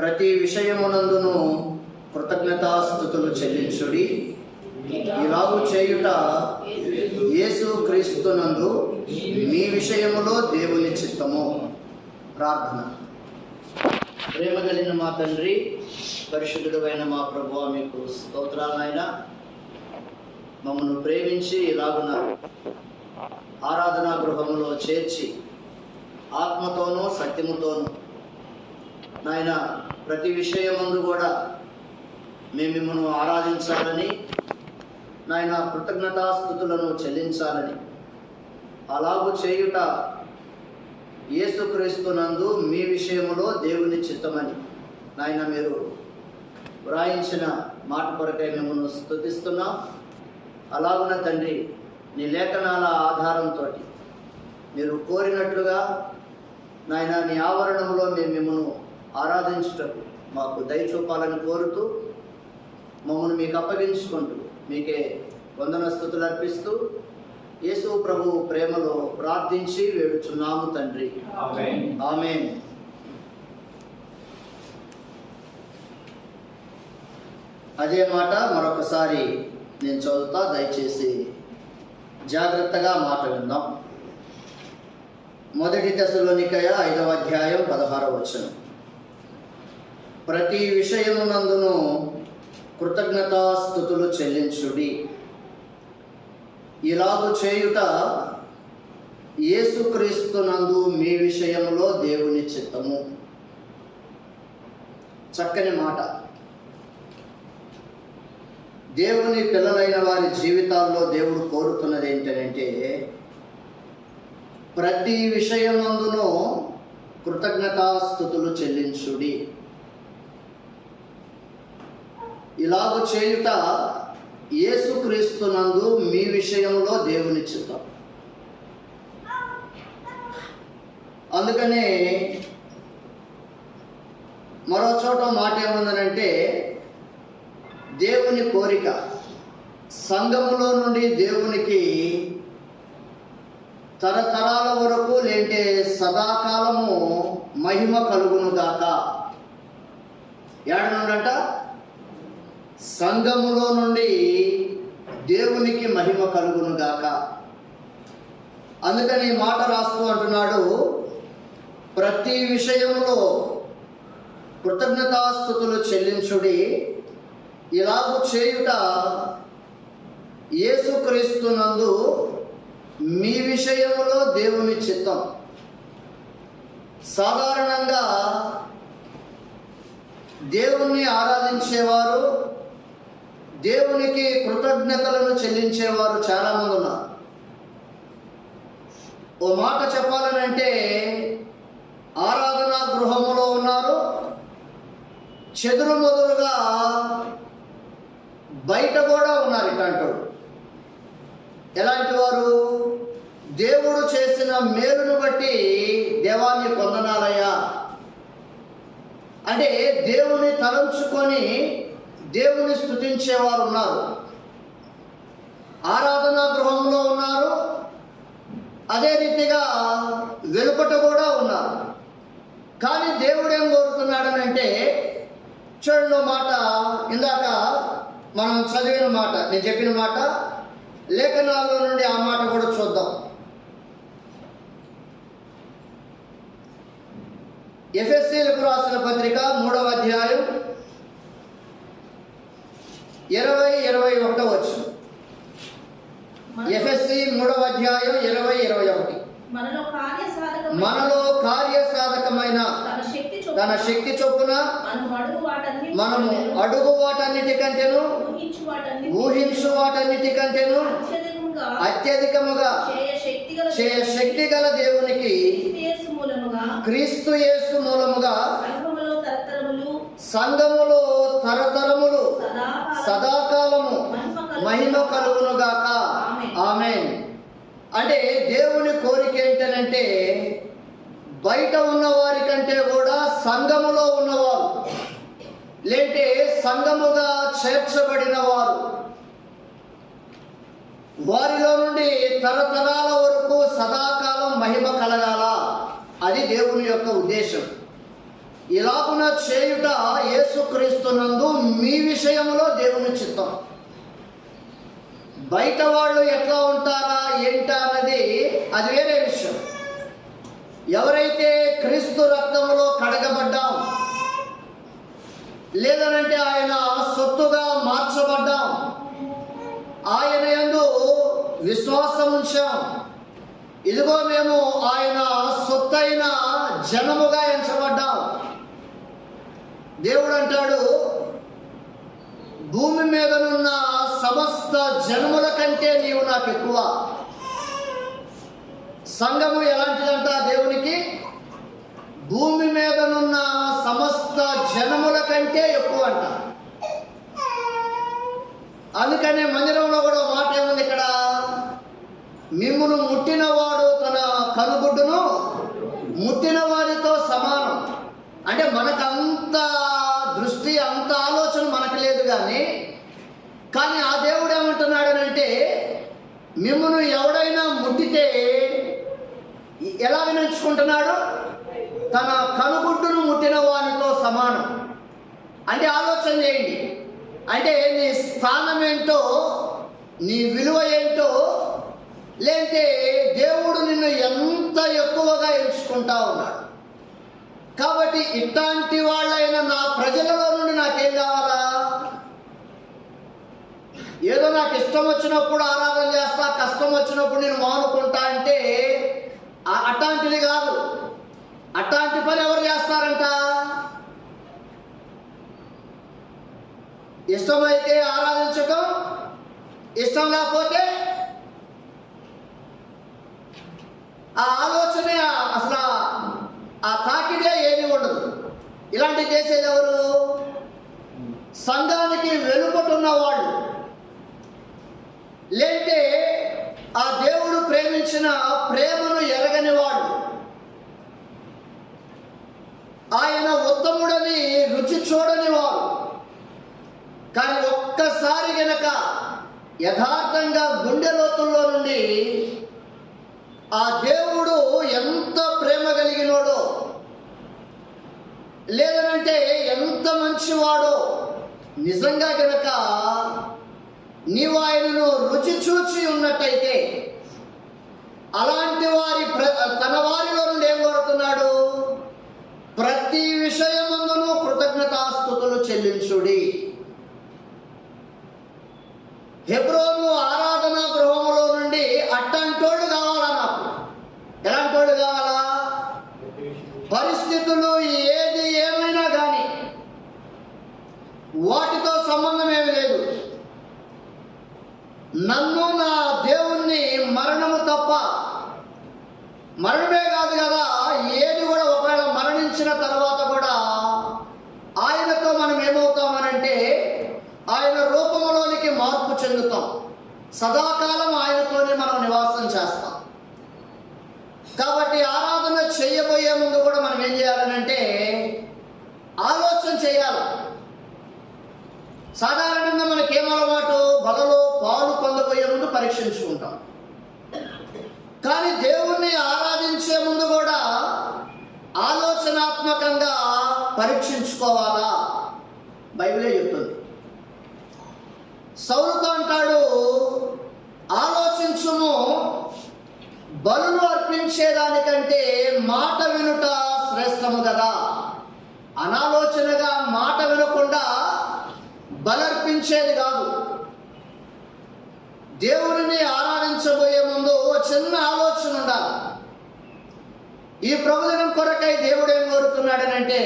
ప్రతి విషయమునందును కృతజ్ఞతాస్తుతులు చెల్లించుడి. ఇలాగు చేయుట యేసు క్రీస్తునందు మీ విషయములో దేవుని చిత్తము. ప్రార్థన. ప్రేమ కలిగిన మా తండ్రి, పరిశుద్ధుడైన మా ప్రభువా, మీకు స్తోత్రాలు నాయనా. మమ్మల్ని ప్రేమించి ఇలాగున ఆరాధనా గృహములో చేర్చి ఆత్మతోనూ సత్యముతోనూ నాయన ప్రతి విషయమందు కూడా మేము మిమ్మల్ని ఆరాధించాలని, నాయన కృతజ్ఞతాస్తుతులను చెల్లించాలని, అలాగూ చేయుట యేసుక్రీస్తునందు మీ విషయములో దేవుని చిత్తమని నాయన మీరు వ్రాయించిన మాట కొరకై మిమ్మల్ని స్తుతిస్తున్నాం. అలాగున తండ్రి, నీ లేఖనాల ఆధారంతో మీరు కోరినట్లుగా నాయన నీ ఆవరణంలో మేము మిమ్మల్ని ఆరాధించుటకు మాకు దయ చూపాలని కోరుతూ మమ్మల్ని మీకు అప్పగించుకుంటూ మీకే వందన స్తుతులు అర్పిస్తూ యేసు ప్రభు ప్రేమలో ప్రార్థించి వేడుచున్నాము తండ్రి. ఆమేన్. అదే మాట మరొకసారి నేను చదువుతా, దయచేసి జాగ్రత్తగా మాట విందాం. 1 తెస్సలోనికయ 5వ అధ్యాయం 16వ వచనం. ప్రతి విషయమునందును కృతజ్ఞతాస్తుతులు చెల్లించుడి. ఇలాగు చేయుట యేసుక్రీస్తునందు మీ విషయములో దేవుని చిత్తము. చక్కని మాట. దేవుని పిల్లలైన వారి జీవితాల్లో దేవుడు కోరుతున్నది ఏంటంటే, ప్రతి విషయమందును కృతజ్ఞతాస్తుతులు చెల్లించుడి. ఇలాగ చేయుట యేసుక్రీస్తునందు మీ విషయంలో దేవుని చిత్తం. అందుకనే మరో చోట మాట ఏముందనంటే, దేవుని కోరిక సంఘములో నుండి దేవునికి తరతరాల వరకు లేంటే సదాకాలము మహిమ కలుగును గాక. ఏడనుండంట, సంఘములో నుండి దేవునికి మహిమ కలుగును గాక. అందుకని ఈ మాట రాస్తూ అంటున్నాడు, ప్రతి విషయములో కృతజ్ఞతాస్తుతులు చెల్లించుడి. ఇలాగూ చేయుట యేసుక్రీస్తునందు మీ విషయములో దేవుని చిత్తం. సాధారణంగా దేవుణ్ణి ఆరాధించేవారు, దేవునికి కృతజ్ఞతలను చెల్లించేవారు చాలామంది ఉన్నారు. ఓ మాట చెప్పాలనంటే, ఆరాధనా గృహములో ఉన్నారు, చెదురుమదురుగా బయట కూడా ఉన్నారు. ఇట్లాంటి ఎలాంటి వారు? దేవుడు చేసిన మేలును బట్టి దేవాన్ని కొందనాలయ్యా అంటే దేవుని తలంచుకొని దేవుని స్తుతించేవారు ఉన్నారు, ఆరాధనా గృహంలో ఉన్నారు. అదే రీతిగా వెలుపట కూడా ఉన్నారు. కానీ దేవుడు ఏం కోరుతున్నాడనంటే, చూడండి మాట, ఇందాక మనం చదివిన మాట, నేను చెప్పిన మాట, లేఖనాల్లో నుండి ఆ మాట కూడా చూద్దాం. ఎఫెసీయులకు రాసిన పత్రిక 3వ అధ్యాయం 20-21 వచనం. ఎఫెసీ 3వ అధ్యాయం 20-21. మనలో కార్యసాధకమైన తన శక్తి చొప్పున మనము అడుగు వాటన్నిటికంటేను ఊహించు వాటన్నిటికంటేను అత్యధికముగా చేయ శక్తి గల దేవునికి క్రీస్తు యేసు మూలముగా సంఘములో తరతరములు సదాకాలము మహిమ కలుగునుగాక. ఆమేన్. అంటే దేవుని కోరిక ఏంటనంటే, బయట ఉన్నవారి కంటే కూడా సంఘములో ఉన్నవారు, లేంటే సంఘముగా చేర్చబడిన వారు, వారిలో నుండి తరతరాల వరకు సదాకాలం మహిమ కలగాల. అది దేవుని యొక్క ఉద్దేశం. ఇలాగున చేయుట యేసుక్రీస్తునందు మీ విషయంలో దేవుని చిత్తం. బయట వాళ్ళు ఎట్లా ఉంటారా ఏంటా అన్నది అది వేరే విషయం. ఎవరైతే క్రీస్తు రక్తంలో కడగబడ్డాం, లేదనంటే ఆయన సొత్తుగా మార్చబడ్డాం, ఆయన యందు విశ్వాసం ఉంచాం, ఇదిగో మేము ఆయన సొత్తైన జనముగా ఎంచబడ్డాం. దేవుడు అంటాడు, భూమి మీదనున్న సమస్త జనముల కంటే నీవు నాకు ఎక్కువ. సంఘము ఎలాంటిదంట దేవునికి? భూమి మీదనున్న సమస్త జనముల కంటే ఎక్కువ అంట. అందుకనే మందిరంలో కూడా మాట ఏముంది ఇక్కడ? మిమ్మును ముట్టినవాడు తన కనుగుడ్డును ముట్టిన వారితో సమానం. అంటే మనకు అంత దృష్టి, అంత ఆలోచన మనకు లేదు. కానీ ఆ దేవుడు ఏమంటున్నాడనంటే, మిమ్మును ఎవడైనా ముట్టితే ఎలా వినించుకుంటున్నాడు? తన కనుగుడ్డును ముట్టిన వానితో సమానం. అంటే ఆలోచన చేయండి. అంటే నీ స్థానం ఏంటో, నీ విలువ ఏంటో, లేదంటే దేవుడు నిన్ను ఎంత ఎక్కువగా ఎంచుకుంటా ఉన్నాడు. కాబట్టి ఇట్లాంటి వాళ్ళైన నా ప్రజలలో నుండి నాకేం కావాలా? ఏదో నాకు ఇష్టం వచ్చినప్పుడు ఆరాధన చేస్తా, కష్టం వచ్చినప్పుడు నేను మానుకుంటా అంటే అట్లాంటిది కాదు. అట్లాంటి పని ఎవరు చేస్తారంట? ఇష్టమైతే ఆరాధించటం, ఇష్టం లేకపోతే ఆ ఆలోచనే, అసలు ఆ తాకిడే ఏమీ ఉండదు. ఇలాంటివి చేసేది ఎవరు? సంఘానికి వెలుపటున్న వాళ్ళు, లేంటే ఆ దేవుడు ప్రేమించిన ప్రేమను ఎరగని వాళ్ళు, ఆయన ఉత్తముడని రుచి చూడని వారు. కానీ ఒక్కసారి గనక యథార్థంగా గుండె లోతుల్లో నుండి ఆ దేవుడు ఎంత ప్రేమ కలిగినోడో, లేదనంటే ఎంత మంచివాడో నిజంగా గనక నీవు ఆయనను రుచి చూచి ఉన్నట్టయితే, అలాంటి వారి తన వారిలో నుండి ఏం కోరుతున్నాడు? ప్రతి విషయమందును కృతజ్ఞతాస్తుతులు చెల్లించుడి. హెబ్రోను ఆరాధనా గృహములో నుండి అట్టంటోళ్ళు కావాలా నాకు? ఎలాంటోళ్ళు కావాలా? పరిస్థితులు ఏది ఏమైనా కానీ వాటితో సంబంధం ఏమి లేదు. నన్ను, నా దేవుణ్ణి మరణము తప్ప, మరణమే కాదు కదా, ఏది కూడా ఒకవేళ మరణించిన తర్వాత కూడా ఆయనతో మనం ఏమవుతామనంటే ఆయన రూపంలోనికి మార్పు చెందుతాం. సదాకాలం ఆయనతోనే మనం నివాసం చేస్తాం. కాబట్టి ఆరాధన చేయబోయే ముందు కూడా మనం ఏం చేయాలనంటే ఆలోచన చేయాలి. సాధారణంగా మనకేం అలవాటు? బలలో పాలు పొందబోయే ముందు పరీక్షించుకుంటాం. కానీ దేవుణ్ణి ఆరాధించే ముందు కూడా ఆలోచనాత్మకంగా పరీక్షించుకోవాలా? బైబిలే చెప్తుంది. సౌలుతో అంటాడు, ఆలోచించుము, బలులు అర్పించేదానికంటే మాట వినుట శ్రేష్టము కదా. అనాలోచనగా మాట వినకుండా బలర్పించేది కాదు. దేవుడిని ఆరాధించబోయే ముందు చిన్న ఆలోచన ఉండాలి. ఈ ప్రభుదినం కొరకై దేవుడు ఏం కోరుతున్నాడనంటే,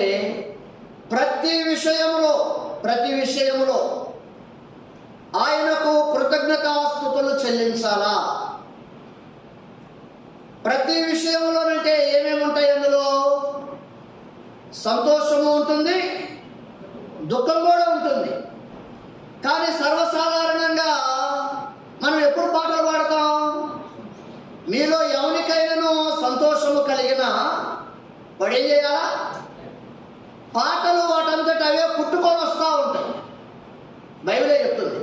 ప్రతి విషయములో ఆయనకు కృతజ్ఞతాస్తుతులు చెల్లించాలా. ప్రతి విషయంలోనంటే ఏమేమి ఉంటాయి? అందులో సంతోషము ఉంటుంది, దుఃఖం కూడా ఉంటుంది. కానీ సర్వసాధారణంగా మనం ఎప్పుడు పాటలు పాడతాం? మీలో ఎవరికైనాను సంతోషము కలిగిన వాడు ఏం చేయాలా? పాటలు వాటంతట అవే పుట్టుకొని వస్తూ ఉంటాయి. బైబిలే చెప్తుంది.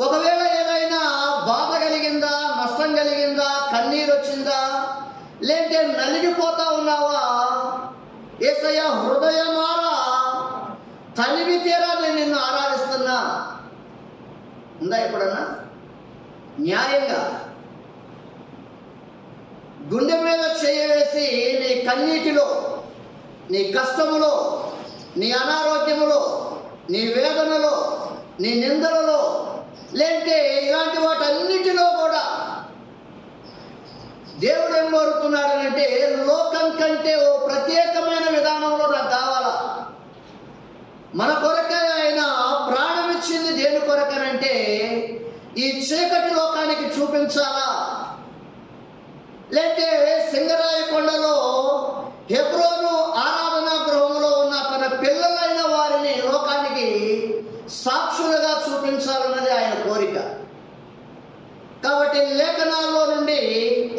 ఒకవేళ ఏదైనా బాధ కలిగిందా, నష్టం కలిగిందా, కన్నీరు వచ్చిందా, లేదంటే నలిగిపోతా ఉన్నావా, యేసయ్య హృదయమారా తనివి తీరా నేను నిన్ను ఆరాధిస్తున్నా. ఉందా ఎప్పుడన్నా? న్యాయంగా గుండె మీద చేయవేసి నీ కన్నీటిలో, నీ కష్టములో, నీ అనారోగ్యములో, నీ వేదనలో, నీ నిందలలో, లేదంటే ఇలాంటి వాటన్నిటిలో కూడా దేవుడు ఏం కోరుతున్నాడనంటే, లోకం కంటే ఓ ప్రత్యేకమైన విధానంలో నాకు కావాలా. మన కొరకే ఆయన ప్రాణం ఇచ్చింది దేని కొరకనంటే ఈ చీకటి లోకానికి చూపించాలా. లేదంటే సింగరాయి కొండలో హెబ్రోను ఆరాధనా గృహంలో ఉన్న తన పిల్లలైన వారిని లోకానికి సాక్షులుగా చూపించాలన్నది ఆయన కోరిక. కాబట్టి లేఖనాల్లో నుండి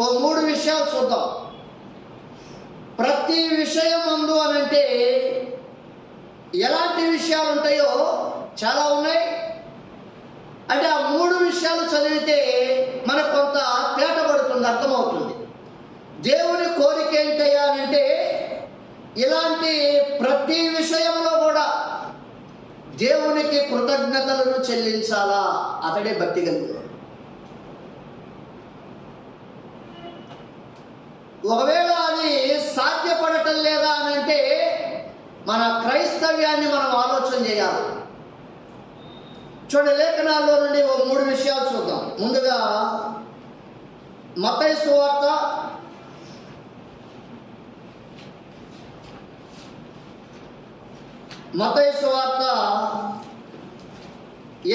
ఓ 3 విషయాలు చూద్దాం. ప్రతి విషయం అందు అనంటే ఎలాంటి విషయాలు ఉంటాయో చాలా ఉన్నాయి. అంటే ఆ 3 విషయాలు చదివితే మనకు కొంత తేటపడుతుంది, అర్థమవుతుంది. దేవుని కోరిక ఏంటయ్యా అంటే ఇలాంటి ప్రతి విషయంలో కూడా దేవునికి కృతజ్ఞతలను చెల్లించాలా. అతడే భక్తి కలిగి. ఒకవేళ అది సాధ్యపడటం లేదా అనంటే మన క్రైస్తవ్యాన్ని మనం ఆలోచన చేయాలి. చూడండి, లేఖనాల్లో నుండి ఓ 3 విషయాలు చూద్దాం. ముందుగా మత్తయి సువార్త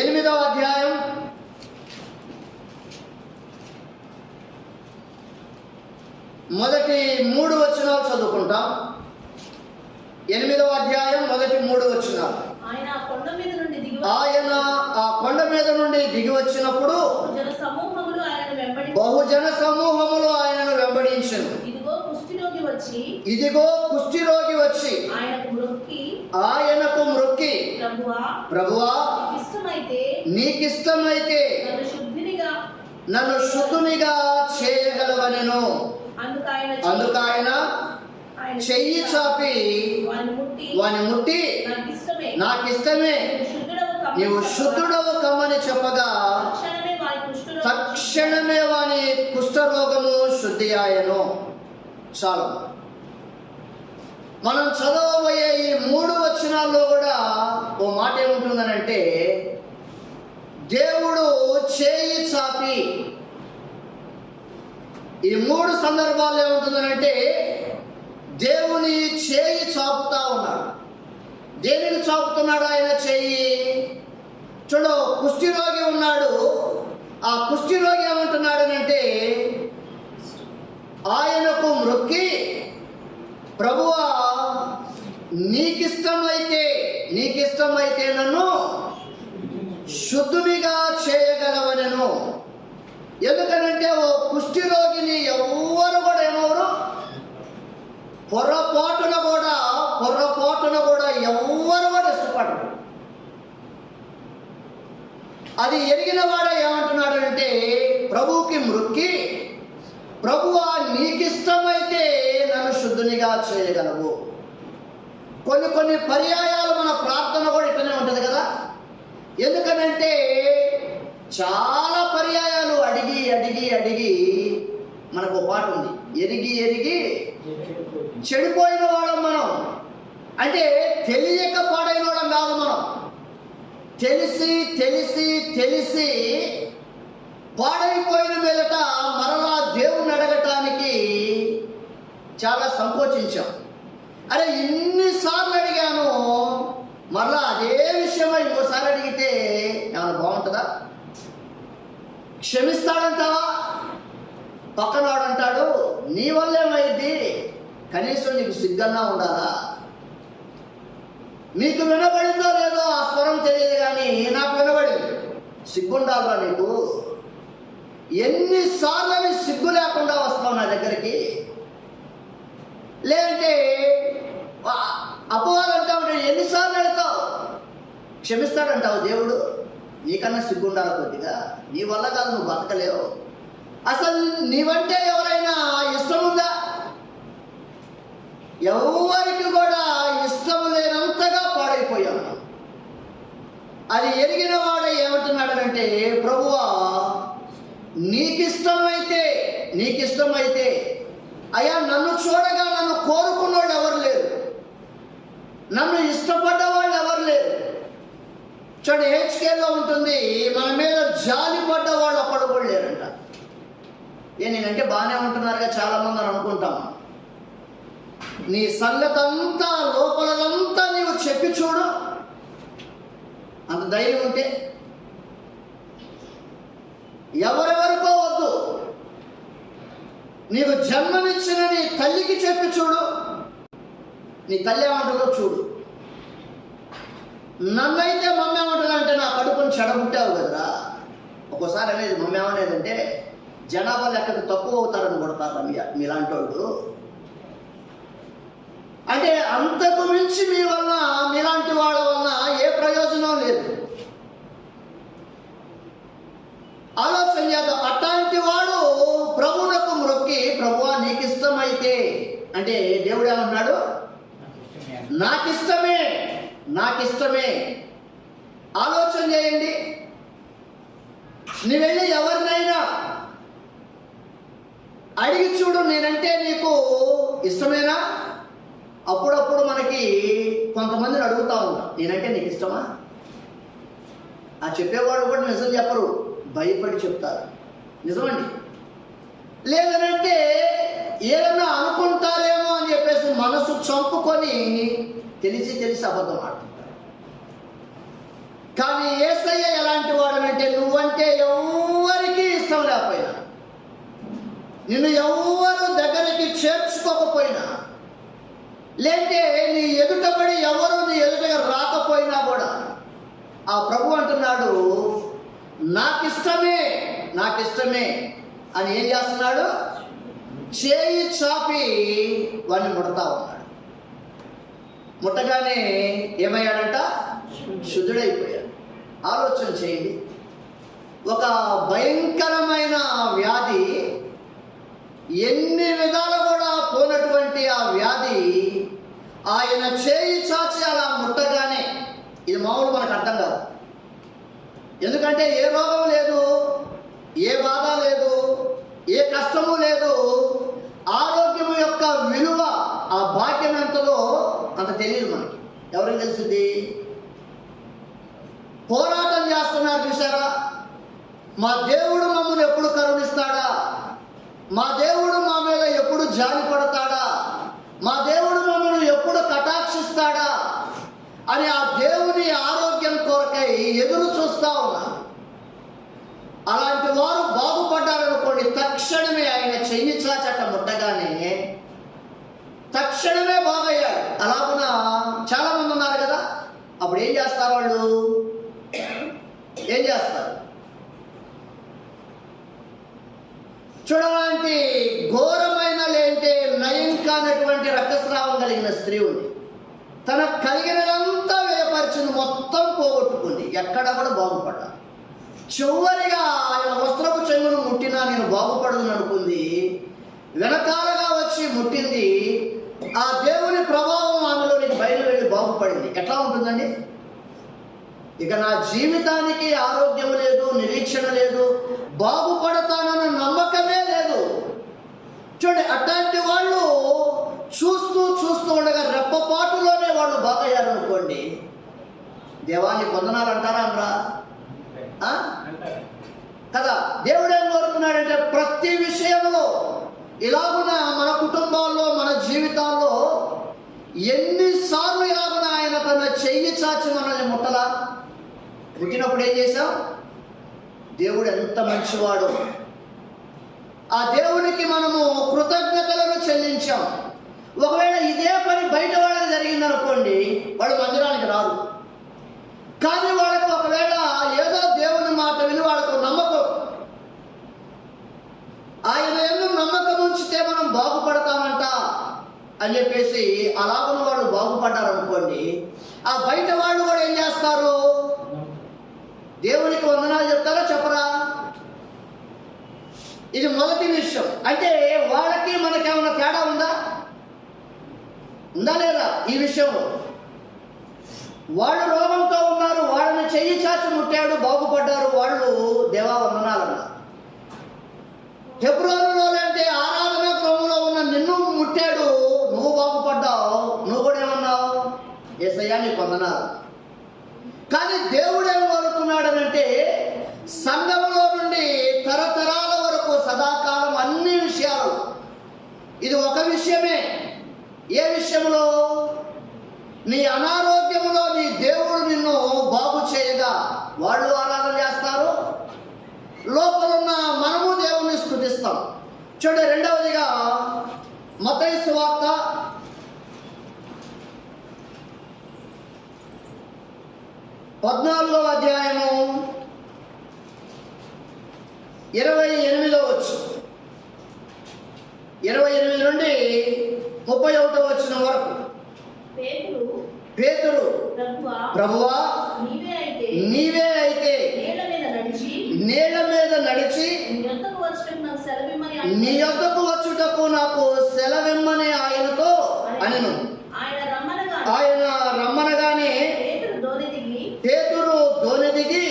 8వ అధ్యాయం 1 3 వచనాలు చదువుకుంటాం. 8వ అధ్యాయం 1 3 వచనాలు. ఆయన ఆ కొండ మీద నుండి దిగి వచ్చినప్పుడు బహుజన సమూహములు ఆయనను వెంబడించెను. ఇదిగో కుష్ఠిరోగి వచ్చి ఆయనకు మ్రొక్కి, ప్రభువా నీకిష్టమైతే నన్ను శుద్ధునిగా చేయగలవనెను. అందుకు ఆయన చెయ్యి చాపి వాని ముట్టి నాకిష్టమే, నీవు శుద్ధుడవు కమ్మని చెప్పగా తక్షణమే వాని కుష్ఠరోగము శుద్ధి ఆయను. చాలు. మనం చదవబోయే ఈ 3 వచనాల్లో కూడా ఓ మాట ఏముంటుందనంటే, దేవుడు చేయి చాపి. ఈ 3 సందర్భాల్లో ఏముంటుందనంటే దేవుని చేయి చాపుతా ఉన్నాడు. దేనిని చాపుతున్నాడు ఆయన చేయి? చూడు, కుష్ఠిరోగి ఉన్నాడు. ఆ కుష్ఠిరోగి ఏమంటున్నాడనంటే ఆయనకు మ్రొక్కి, ప్రభువా నీకిష్టమైతే నన్ను శుద్ధునిగా చేయగలవనెను. ఎందుకనంటే ఓ కుష్ఠిరోగిని ఎవ్వరు కూడా పొర్రపాటున కూడా ఎవ్వరు కూడా ఇష్టపడరు. అది ఎరిగిన వాడే ఏమంటున్నాడంటే ప్రభువుకి మ్రొక్కి, ప్రభువా నీకిష్టమైతే నన్ను శుద్ధునిగా చేయగలవు. కొన్ని పర్యాయాలు మన ప్రార్థన కూడా ఇట్లనే ఉంటుంది కదా. ఎందుకనంటే చాలా పర్యాయాలు అడిగి మనకు పాట ఉంది, ఎరిగి చెడిపోయిన వాళ్ళం మనం. అంటే తెలియక పాడైన వాళ్ళం కాదు మనం. తెలిసి పాడైపోయిన మీదట మరలా దేవుణ్ణి అడగటానికి చాలా సంకోచించాం. అరే ఇన్నిసార్లు అడిగాను, మరలా అదే విషయమై ఇంకోసారి అడిగితే ఏమైనా బాగుంటుందా? క్షమిస్తాడంటావా? పక్కనవాడు అంటాడు నీ వల్లేమైంది, కనీసం నీకు సిగ్గన్నా ఉండాలా? మీకు వినబడిందో లేదో ఆ స్వరం తెలియదు, కానీ నాకు వినబడింది. సిగ్గుండాలా నీకు? ఎన్నిసార్లు సిగ్గు లేకుండా వస్తావు నా దగ్గరికి? లేదంటే అపవాదం అంటావు, ఎన్నిసార్లు అడుగుతావు? క్షమిస్తాడంటావు దేవుడు? నీకన్నా సిగ్గుండాలి కొద్దిగా. నీ వల్ల కాదు, నువ్వు బతకలేవు. అసలు నీవంటే ఎవరైనా ఇష్టం ఉందా? ఎవరికి కూడా ఇష్టం లేనంతగా పాడైపోయాం. అది ఎరిగిన వాడే ఏమంటున్నాడనంటే, ప్రభువా నీకిష్టమైతే అయ్యా, నన్ను చూడగా నన్ను కోరుకున్న వాళ్ళు ఎవరు లేరు, నన్ను ఇష్టపడ్డ వాళ్ళు ఎవరు లేరు. చూడండి, హెచ్కేలో ఉంటుంది, మన మీద జాలి పడ్డ వాళ్ళు ఒక్కడు కూడా లేరంట. నేనంటే బాగానే ఉంటున్నారుగా చాలామంది అని అనుకుంటాం. నీ సంగతంతా లోపలంతా నీవు చెప్పి చూడు, అంత ధైర్యం ఉంటే. ఎవరెవరికో వద్దు, నీకు జన్మనిచ్చిన నీ తల్లికి చెప్పి చూడు, నీ తల్లి ఏమంటుందో చూడు. నన్నైతే మమ్మీ ఏమంటుందంటే, నా కడుపుని చెడబుట్టావు కదరా. ఒక్కోసారి అనేది మమ్మీ ఏమనేదంటే, జనాభా లెక్కకు తక్కువ అవుతారని కొడతారు మీలాంటి వాళ్ళు. అంటే అంతకు మించి మీ వలన, మీలాంటి వాళ్ళ వలన ఏ ప్రయోజనం లేదు. ఆలోచన చేద్దాం. అట్లాంటి వాడు ప్రభువునకు మొక్కి, ప్రభువా నీకు ఇష్టమైతే అంటే దేవుడు ఏమన్నాడు, నాకిష్టమే. ఆలోచన చేయండి. నువ్వు వెళ్ళి ఎవరినైనా అడిగి చూడు, నేనంటే నీకు ఇష్టమేనా? అప్పుడప్పుడు మనకి కొంతమందిని అడుగుతూ ఉంటాం, నేనంటే నీకు ఇష్టమా? ఆ చెప్పేవాళ్ళు కూడా నిజం చెప్పరు, భయపడి చెప్తారు. నిజమండి. లేదనంటే ఏదన్నా అనుకుంటారేమో అని చెప్పేసి మనసు చంపుకొని తెలిసి అబద్ధం ఆడుతుంటారు. కానీ యేసయ్య ఎలాంటి వాడనంటే, నువ్వంటే ఎవరికి ఇష్టం లేకపోయినా, నిన్ను ఎవరు దగ్గరికి చేర్చుకోకపోయినా, లేదంటే నీ ఎదుటబడి ఎవరు నీ ఎదుటగా రాకపోయినా కూడా ఆ ప్రభు అంటున్నాడు, నాకిష్టమే అని ఏం చేస్తున్నాడు? చేయి చాపి వాడిని ముడతా ఉన్నాడు. ముట్టగానే ఏమయ్యాడంట? శుద్ధుడైపోయాడు. ఆలోచన చేయండి. ఒక భయంకరమైన వ్యాధి, ఎన్ని విధాలు కూడా పోనటువంటి ఆ వ్యాధి ఆయన చేయి చాచి అలా ముట్టగానే, ఇది మామూలు మనకు అర్థం కాదు. ఎందుకంటే ఏ రోగం లేదు, ఏ బాధ లేదు, ఏ కష్టము లేదు. ఆరోగ్యం యొక్క విలువ, ఆ భాగ్యం ఎంతలో అంత తెలియదు మనకి. ఎవరికి తెలిసింది? పోరాటం చేస్తున్నారు చూసారా? మా దేవుడు మమ్మల్ని ఎప్పుడు కరుణిస్తాడా, మా దేవుడు మా మీద ఎప్పుడు జాలి పడతాడా, మా దేవుడు మమ్మల్ని ఎప్పుడు కటాక్షిస్తాడా అని ఆ దేవుని ఆరోగ్యం కొరకై ఎదురు చూస్తా ఉన్నారు. అలాంటి వారు బాగుపడ్డారనుకోండి, తక్షణమే ఆయన చెయ్యి చాచట ముట్టగానే తక్షణమే బాగయ్యాడు. అలాగున చాలా మంది ఉన్నారు కదా. అప్పుడు ఏం చేస్తారు వాళ్ళు? ఏం చేస్తారు? చూడలాంటి ఘోరమైన లేంటే నయం కానటువంటి రక్తస్రావం కలిగిన స్త్రీ ఉంది. తన కలిగినదంతా వేపరిచింది, మొత్తం పోగొట్టుకుంది, ఎక్కడ కూడా బాగుపడ్డా. చివరిగా ఆయన వస్త్రపు చెంగును ముట్టినా నేను బాగుపడదని అనుకుంది. వెనకాలగా వచ్చి ముట్టింది. ఆ దేవుని ప్రభావం ఆమెలోనికి బయలు వెళ్ళి బాగుపడింది. ఎట్లా ఉంటుందండి? ఇక నా జీవితానికి ఆరోగ్యం లేదు, నిరీక్షణ లేదు, బాగుపడతానన్న నమ్మకమే లేదు. చూడండి, అట్లాంటి వాళ్ళు చూస్తూ ఉండగా రెప్పపాటులోనే వాళ్ళు బాగయ్యారనుకోండి, దేవాన్ని పొందనాలు అంటారా అనరా? కదా. దేవుడు ఏం కోరుతున్నాడంటే, ప్రతి విషయంలో ఇలాగున మన కుటుంబాల్లో, మన జీవితాల్లో ఎన్నిసార్లు ఇలాగున ఆయన తన చెయ్యి చాచి మనల్ని ముట్టలా. ముట్టినప్పుడు ఏం చేశాం? దేవుడు ఎంత మంచివాడు, ఆ దేవునికి మనము కృతజ్ఞతలను చెల్లించాం. ఒకవేళ ఇదే పని బయట వాళ్ళకి జరిగిందనుకోండి, వాళ్ళు మందిరానికి రారు. కానీ వాళ్ళకి ఒకవేళ ఏదో దేవుని మాట విని వాళ్ళకు నమ్మకం, ఆయన ఎందుకు నమ్మకం ఉంచితే మనం బాగుపడతామంట అని చెప్పేసి అలాగున్న వాళ్ళు బాగుపడ్డారనుకోండి, ఆ బయట వాళ్ళు కూడా ఏం చేస్తారు? దేవునికి వందనాలు చెప్తారా, చెప్పరా? ఇది మొదటి విషయం. అంటే వాళ్ళకి మనకేమైనా తేడా ఉందా? ఉందా లేదా ఈ విషయంలో? వాళ్ళు రోగంతో ఉన్నారు, వాళ్ళని చెయ్యి చాచి ముట్టాడు, బాగుపడ్డారు. వాళ్ళు దేవా వందనాలన్నారు. హెబ్రోనులో అంటే ఆరాధన క్రమంలో ఉన్న నిన్ను ముట్టాడు, నువ్వు బాగుపడ్డావు. నువ్వు కూడా ఏమన్నావు? యేసయ్యా నీకు వందనాలు. కానీ దేవుడు ఏం కోరుతున్నాడనంటే సంఘములో నుండి తరతరాల వరకు సదాకాలం అన్ని విషయాలు. ఇది ఒక విషయమే. ఏ విషయంలో? నీ అనారోగ్యములో నీ దేవుడు నిన్ను బాగు చేయగా వాళ్ళు ఆరాధన చేస్తారు, లోపలున్న మనము దేవుణ్ణి స్తుతిస్తాం. చూడండి, రెండవదిగా మత్తయి సువార్త 14వ అధ్యాయము 28వ వచనం, 28 నుండి 31వ వచనం వరకు. పేతురు ప్రభువా నీవే అయితే నేల మీద నడిచి నీ యొద్దకు వచ్చుటకు నాకు సెలవిమ్మని ఆయనతో అనెను. ఆయన రమ్మనగానే పేతురు దోణి దిగి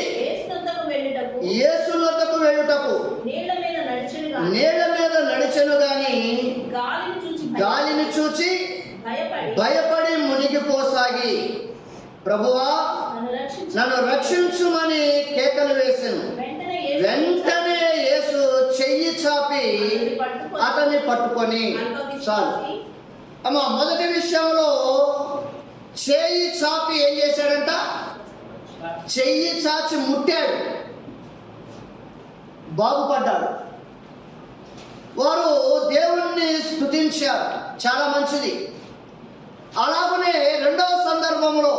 యేసు వద్దకు వెళ్ళుటకు నేల మీద నడిచెను గాని గాలిని చూచి భయపడి మునిగిపోసాగి ప్రభువా నన్ను రక్షించుమని కేకలు వేసెను. వెంటనే యేసు చెయ్యి చాపి అతన్ని పట్టుకొని, చాలు అమ్మా, మొదటి విషయంలో చెయ్యి చాపి ఏం చేశాడంట? చెయ్యి చాచి ముట్టాడు, బాగుపడ్డాడు. వారు దేవుణ్ణి స్తుతించారు, చాలా మంచిది. అలాగనే రెండవ సందర్భంలో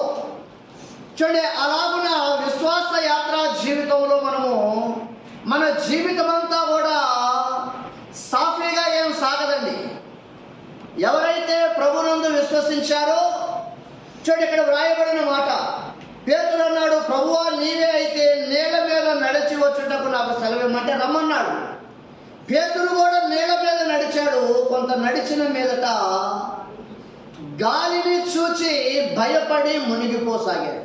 చూడండి, అలాగున విశ్వాస యాత్ర జీవితంలో మన జీవితం అంతా కూడా సాఫీగా ఏం సాగదండి. ఎవరైతే ప్రభునందు విశ్వసించారో, చూడండి ఇక్కడ వ్రాయబడిన మాట, పేతురు అన్నాడు, ప్రభువా నీవే అయితే నేల మీద నడిచి వచ్చుటకు నాకు సెలవిమ్మంటే రమ్మన్నాడు. పేతురు కూడా నేల మీద నడిచాడు. కొంత నడిచిన మీదట గాలిని చూచి భయపడి మునిగిపోసాగాడు.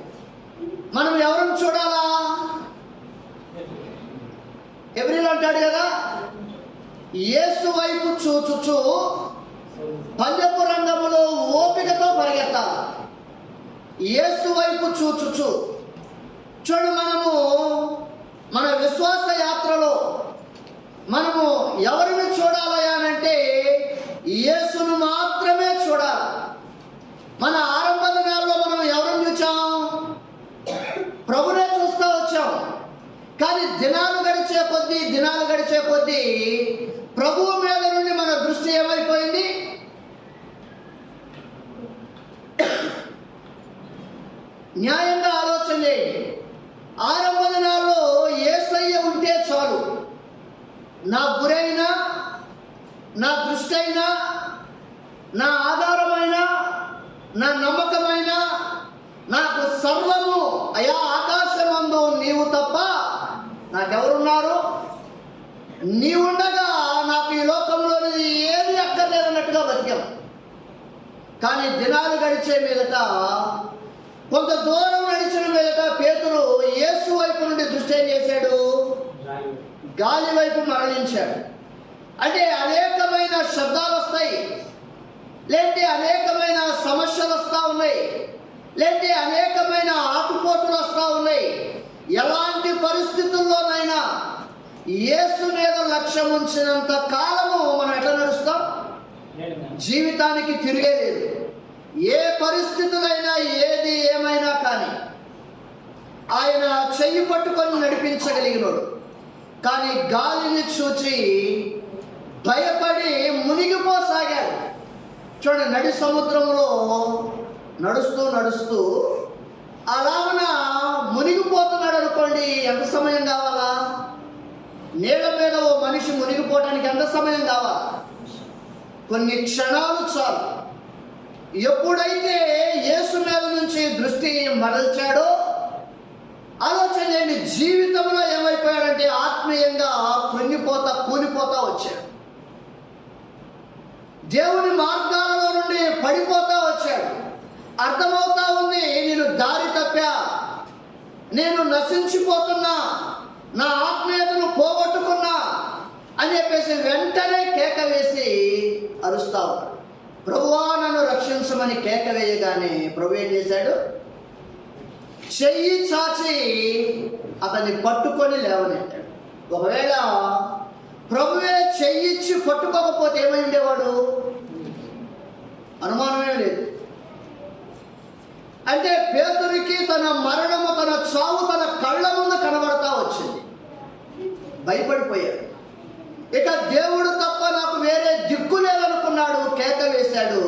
మనం ఎవరిని చూడాలా? ఎబ్రిల్ అంటాడు కదా, యేసు వైపు చూచుచు పంజపు రంగములో ఓపికతో పరిగెత్తాలి. యేసు వైపు చూచుచు. చూడు, మన విశ్వాస యాత్రలో మనము ఎవరిని చూడాలనంటే యేసును మాత్రమే చూడాలి. మన ఆరంభ దినాల్లో మనం ఎవరిని చూచాం? ప్రభునే చూస్తూ వచ్చాం. కానీ దినాలు గడిచే కొద్దీ ప్రభువు మీద నుండి మన దృష్టి ఏమైపోయింది? న్యాయంగా ఆలోచన చేయండి. ఆరంభ దినాల్లో యేసయ్య ఉంటే చాలు, నా గురైనా, నా దృష్టి అయినా, నా ఆధారమైన, నా నమ్మకమైన, నాకు సర్వము అయా ఆకాశమందు నీవు తప్ప నాకెవరున్నారు? నీవుండగా నాకు ఈ లోకంలోని ఏది అక్కర్లేదన్నట్టుగా బతికాం. కానీ దినాలు గడిచే మీదట, కొంత దూరం నడిచిన మీదట పేతురు యేసు వైపు నుండి దృష్టి ఏం చేశాడు? గాలి వైపు మరలించాడు. అంటే అనేకమైన శబ్దాలు వస్తాయి, లేదంటే అనేకమైన సమస్యలు వస్తూ ఉన్నాయి, లేదంటే అనేకమైన ఆటుపోటులు వస్తూ ఉన్నాయి. ఎలాంటి పరిస్థితుల్లోనైనా యేసు మీద లక్ష్యం ఉంచినంత కాలము మనం ఎట్లా నడుస్తాం? జీవితానికి తిరిగేలేదు. ఏ పరిస్థితులైనా, ఏది ఏమైనా కానీ ఆయన చెయ్యి పట్టుకొని నడిపించగలిగినాడు. కానీ గాలిని చూచి భయపడి మునిగిపోసాగాడు. చూడండి, నడి సముద్రంలో నడుస్తూ అలాగన మునిగిపోతున్నాడు అనుకోండి, ఎంత సమయం కావాలా? నీళ్ళ మీద ఓ మనిషి మునిగిపోవటానికి ఎంత సమయం కావాలా? కొన్ని క్షణాలు చాలు. ఎప్పుడైతే యేసు మీద నుంచి దృష్టి మరల్చాడో, ఆలోచన చేయండి, జీవితంలో ఏమైపోయాడంటే ఆత్మీయంగా కూలిపోతా వచ్చాడు. దేవుని మార్గాలలో నుండి పడిపోతా వచ్చాడు. అర్థమవుతా ఉంది, నేను దారి తప్పా, నేను నశించిపోతున్నా, నా ఆత్మీయతను పోగొట్టుకున్నా అని చెప్పేసి వెంటనే కేక వేసి అరుస్తా ఉన్నాడు. ప్రభువా నన్ను రక్షించమని కేక వేయగానే ప్రభు ఏం చేశాడు? చెయ్యి చాచి అతన్ని పట్టుకొని లేవనెత్తాడు. ఒకవేళ ప్రభువే చెయ్యిచ్చి పట్టుకోకపోతే ఏమై ఉండేవాడు? అనుమానమే లేదు. అంటే పేతురికి తన మరణము, తన చావు తన కళ్ళ ముందు కనబడతా వచ్చింది. భయపడిపోయాడు. ఇక దేవుడు తప్ప నాకు వేరే దిక్కు లేదనుకున్నాడు. కేక వేశాడు,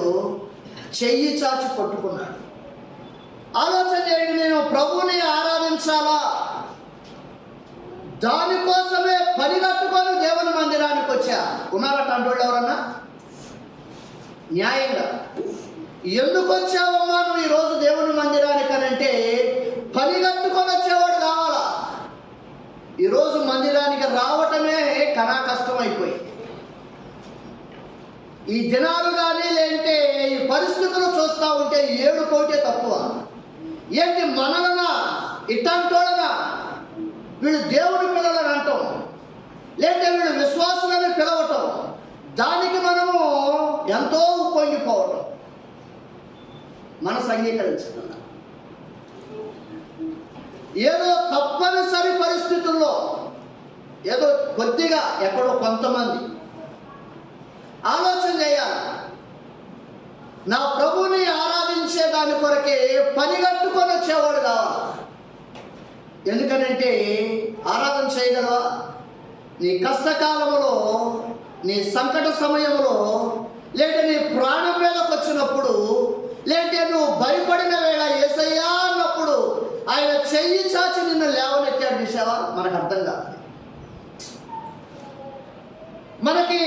చెయ్యి చాచి పట్టుకున్నాడు. ఆలోచన చేయండి, నేను ప్రభువుని ఆరాధించాలా, దానికోసమే పరిగెట్టుకొని దేవుని మందిరానికి వచ్చా. ఉన్నారట అంటోళ్ళు ఎవరన్నా? న్యాయంగా ఎందుకు వచ్చావమ్మా నువ్వు ఈరోజు దేవుని మందిరానికి అనంటే పరిగెట్టుకొని వచ్చేవాడు కావాలా. ఈరోజు మందిరానికి రావటమే కనా కష్టం అయిపోయింది. ఈ దినాలు కానీ లేంటే ఈ పరిస్థితులు చూస్తూ ఉంటే 7 కోటే తక్కువ. ఏంటి మనలనా ఇట్టంటోడనా, వీళ్ళు దేవుడి పిల్లలని అంటాం, లేదంటే వీళ్ళు విశ్వాసులని పిలవటం, దానికి మనము ఎంతో ఉప్పొంగిపోవటం, మనసు అంగీకరించకుండా ఏదో తప్పనిసరి పరిస్థితుల్లో ఏదో కొద్దిగా ఎక్కడో కొంతమంది ఆలోచన చేయాలి. నా ప్రభుని ఆరాధించే దాని కొరకే పనిగట్టుకొని వచ్చేవాడు కావాలి. ఎందుకనంటే ఆరాధన చేయగలవా? నీ కష్టకాలంలో, నీ సంకట సమయంలో, లేదంటే నీ ప్రాణం మీదకి వచ్చినప్పుడు, లేదంటే నువ్వు భయపడిన వేళ యేసయ్యా అన్నప్పుడు ఆయన చెయ్యి చాచి నిన్ను లేవనెత్తాడు. చూసావా? మనకు అర్థం కాదు. మనకి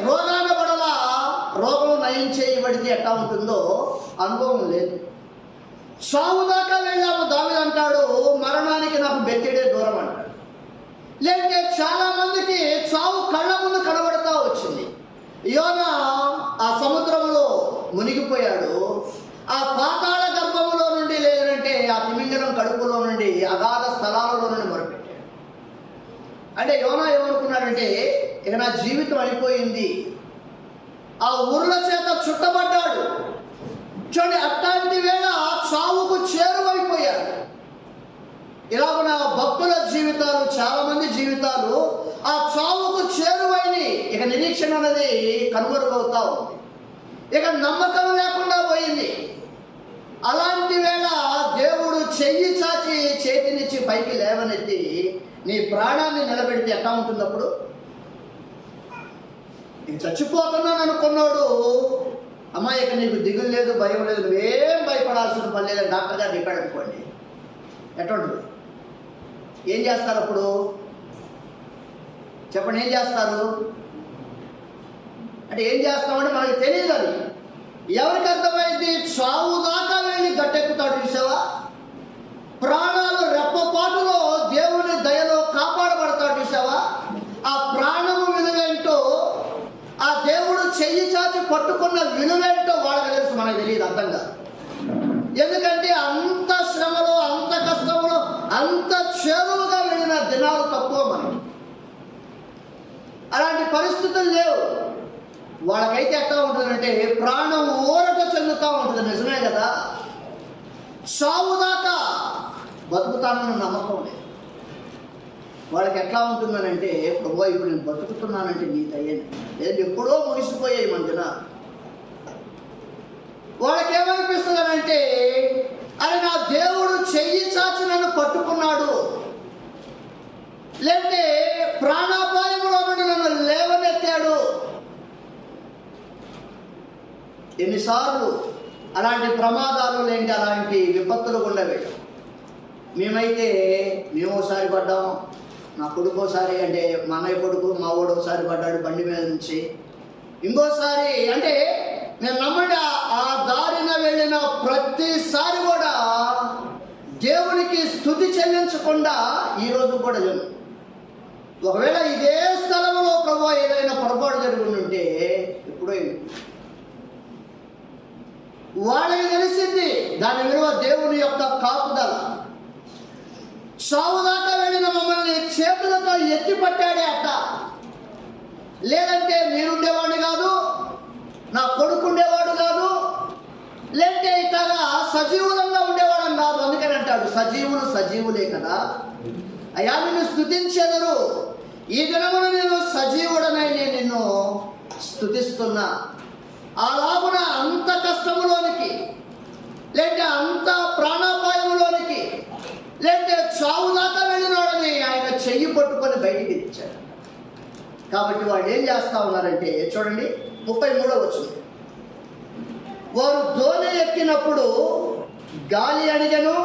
రోగాన పడలా, రోగం నయం చేయబడితే ఎట్లా ఉంటుందో అనుభవం లేదు. చావు దాకా వెళ్ళాము. దావీదు అంటాడు, మరణానికి నాకు బెత్తెడే దూరం అంటాడు. లేదంటే చాలా మందికి చావు కళ్ళ ముందు కనబడతా వచ్చింది. యోనా ఆ సముద్రంలో మునిగిపోయాడు. ఆ పాతాళ గర్భములో నుండి, లేదంటే ఆ తిమింగలం కడుపులో నుండి, అగాధ స్థలాలలో నుండి మొరపెట్టాడు. అంటే యోనా ఏమనుకున్నాడంటే ఇక నా జీవితం అయిపోయింది. ఆ ఊర్ల చేత చుట్టబడ్డాడు. చూడండి, అట్లాంటి వేళ చావుకు చేరువైపోయాడు. ఇలాగ నా భక్తుల జీవితాలు, చాలా మంది జీవితాలు ఆ చావుకు చేరువైని ఇక నిరీక్షణ అనేది కనుమరుగవుతా ఉంది. ఇక నమ్మకం లేకుండా పోయింది. అలాంటి వేళ దేవుడు చెయ్యి చాచి చేతినిచ్చి పైకి లేవనెత్తి నీ ప్రాణాన్ని నిలబెడితే ఎట్లా ఉంటుంది? అప్పుడు ఇక చచ్చిపోతున్నాను అనుకున్నాడు. అమ్మా ఇక నీకు దిగులు లేదు, భయం లేదు, నువ్వేం భయపడాల్సిన పని లేదని డాక్టర్ గారు చెప్పాడు అనుకోండి, ఎట్లుంటుంది? ఏం చేస్తారు అప్పుడు? చెప్పండి, ఏం చేస్తారు? అంటే ఏం చేస్తామంటే మనకి తెలియదు. అది ఎవరికి అర్థమైంది? చావు దాకా వెళ్ళి గట్టెక్కుతాడు. చూసావా? ప్రాణాలు రెప్పపాటులో దేవుని దయలో కాపాడబడతాడు. చూసావా? ఆ ప్రాణము విలువేంటో, ఆ దేవుడు చెయ్యి చాచి పట్టుకున్న విలువేంటో వాళ్ళకి తెలుసు, మనకు తెలియదు, అర్థం కాదు. ఎందుకంటే అంత శ్రమలో, అంత కష్టంలో, అంత చేరువుగా వెళ్ళిన దినాలు తక్కువ మనకి. అలాంటి పరిస్థితులు లేవు. వాళ్ళకైతే ఎట్లా ఉంటుందంటే ప్రాణం ఊరట చెందుతూ ఉంటుంది. నిజమే కదా? చావు దాకా బతుకుతానన్న నమ్మకం లేదు. వాళ్ళకి ఎట్లా ఉంటుందనంటే ప్రభు ఇప్పుడు నేను బతుకుతున్నానంటే నీ దయ్యని, లేదు ఎప్పుడో ముగిసిపోయాయి మధ్యన. వాళ్ళకి ఏమనిపిస్తుందనంటే అది నా దేవుడు చెయ్యి చాచి నన్ను పట్టుకున్నాడు, లేదంటే ప్రాణాపాయంలో నుండి నన్ను లేవనెత్తాడు. ఎన్నిసార్లు అలాంటి ప్రమాదాలు, లేంటి అలాంటి విపత్తులు గుండా వెళ్ళాం. మేమైతే మేము ఒకసారి పడ్డాం, నా కొడుకు ఒకసారి, అంటే మా అన్నయ్య కొడుకు, మా వాడు ఒకసారి పడ్డాడు బండి మీద నుంచి. ఇంకోసారి అంటే నేను నమ్మండి, ఆ దారిన వెళ్ళిన ప్రతిసారి కూడా దేవునికి స్తుతి చెల్లించకుండా ఈరోజు కూడా లేదు. ఒకవేళ ఇదే స్థలంలో ప్రభు ఏదైనా పొరపాటు జరుగుతుంటే ఎప్పుడో వాళ్ళకి తెలిసింది దాని విలువ దేవుని యొక్క కాపుదల. సావు దాకా వెళ్ళిన మమ్మల్ని చేతులతో ఎత్తి పట్టాడే అట్ట, లేదంటే మీరుండేవాడిని కాదు, నా కొడుకు ఉండేవాడు కాదు, లేదంటే ఇట్లాగా సజీవులంగా ఉండేవాడని కాదు. అందుకని అంటాడు సజీవులు సజీవులే కదా అయ్యా నిన్ను స్తుతించెదరు, ఈ దినమున నేను సజీవుడనై నేను నిన్ను స్తుతిస్తున్నా. అలాగున అంత కష్టములోనికి, లేదంటే అంత ప్రాణాపాయములోనికి, లేదంటే చావు దాకా వెళ్ళినోడని ఆయన చెయ్యి పట్టుకొని బయటికి తెచ్చాడు. కాబట్టి వాళ్ళు ఏం చేస్తా ఉన్నారంటే చూడండి 33వ వచనం, వారు దోణి ఎక్కినప్పుడు గాలి అణిగెను,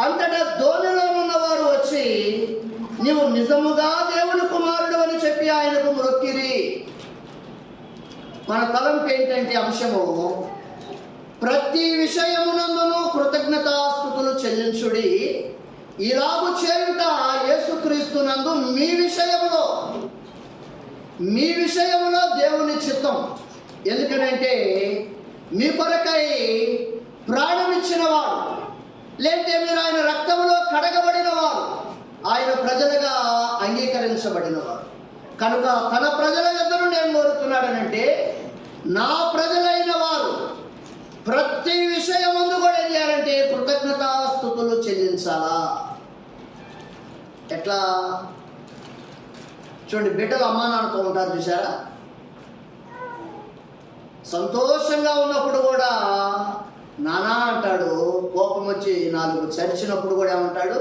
అంతటా దోణిలో ఉన్నవారు వచ్చి నీవు నిజముగా దేవుని కుమారుడు అని చెప్పి ఆయనకు మ్రొక్కిరి. మన తలంపు ఏంటంటే అంశము, ప్రతి విషయమునందును కృతజ్ఞతాస్తుతులు చెల్లించుడి, ఇలాగు చేయుట యేసుక్రీస్తునందు మీ విషయములో దేవుని చిత్తం. ఎందుకనంటే మీ కొరకై ప్రాణమిచ్చిన వాడు, లేదంటే మీరు ఆయన రక్తములో కడగబడిన వారు, ఆయన ప్రజలుగా అంగీకరించబడిన వారు. కనుక తన ప్రజల యొద్దను నేను కోరుతున్నాడనంటే నా ప్రజలైన వారు ప్రతి విషయమందు కూడా ఏం చేయాలంటే కృతజ్ఞతాస్తుతులు చెల్లించాలా. ఎట్లా చూడండి, బిడ్డలు అమ్మా నాన్నతో ఉంటారు చూసారా, సంతోషంగా ఉన్నప్పుడు కూడా నానా అంటాడు, కోపం వచ్చి 4 చరిచినప్పుడు కూడా ఏమంటాడు,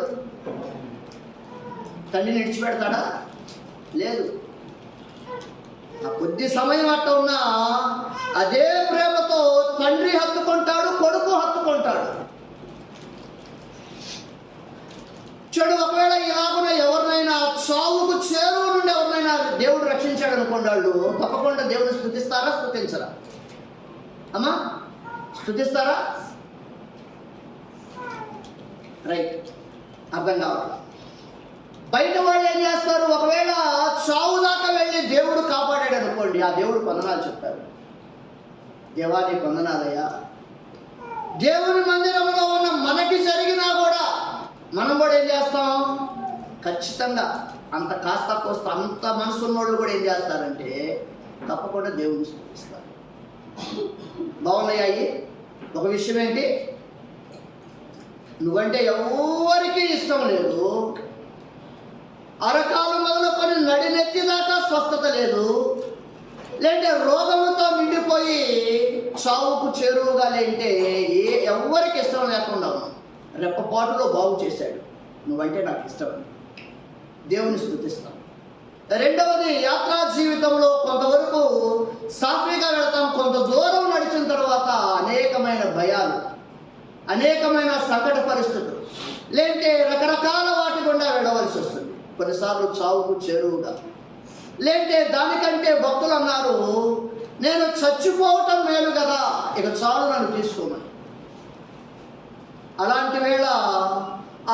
తండ్రిని విడిచిపెడతాడా? లేదు. ఆ కొద్ది సమయం అట్ట ఉన్నా అదే ప్రేమతో తండ్రి హత్తుకుంటాడు, కొడుకు హత్తుకుంటాడు. చూడు, ఒకవేళ ఇలాగున ఎవరినైనా చావుకు చేరువు నుండి ఎవరినైనా దేవుడు రక్షించాడు అనుకోండి, వాళ్ళు తప్పకుండా దేవుని స్తుతిస్తారా స్తుతించరా? అమ్మా స్తుతిస్తారా? రైట్, అర్థం కావాలి. బయట వాళ్ళు ఏం చేస్తారు, ఒకవేళ చావు దాకా వెళ్ళి దేవుడు కాపాడాడు అనుకోండి, ఆ దేవుడు వందనాలు చెప్తారు. దేవా నీ వందనాలయ్యా. దేవుని మందిరంలో ఉన్న మనకి జరిగినా కూడా మనం కూడా ఏం చేస్తాం, ఖచ్చితంగా అంత కాస్త కోస్త అంత మనసున్నోళ్ళు కూడా ఏం చేస్తారంటే తప్పకుండా దేవుని స్తుతిస్తారు. బాగున్నాయి. ఒక విషయం ఏంటి, నువ్వంటే ఎవరికీ ఇష్టం లేదు, అరకాలు మొదలుకొని నడినెత్తి దాకా స్వస్థత లేదు, లేదంటే రోగముతో నిండిపోయి చావుకు చేరువుగా లేంటే ఎవరికి ఇష్టం లేకుండా ఉన్నావు, రెప్పపాటులో బాగు చేశాడు, నువ్వంటే నాకు ఇష్టం, దేవుని స్తుతిస్తాం. రెండవది, యాత్రా జీవితంలో కొంతవరకు సాఫీగా వెళతాం, కొంత దూరం నడిచిన తర్వాత అనేకమైన భయాలు, అనేకమైన సంకట పరిస్థితులు, లేదంటే రకరకాల వాటి గుండా వెళ్ళవలసి వస్తుంది, కొన్నిసార్లు చావుకు చేరువుగా. లేదంటే దానికంటే భక్తులు అన్నారు, నేను చచ్చిపోవటం మేలు కదా, ఇక చాలు నన్ను తీసుకోమని. అలాంటి వేళ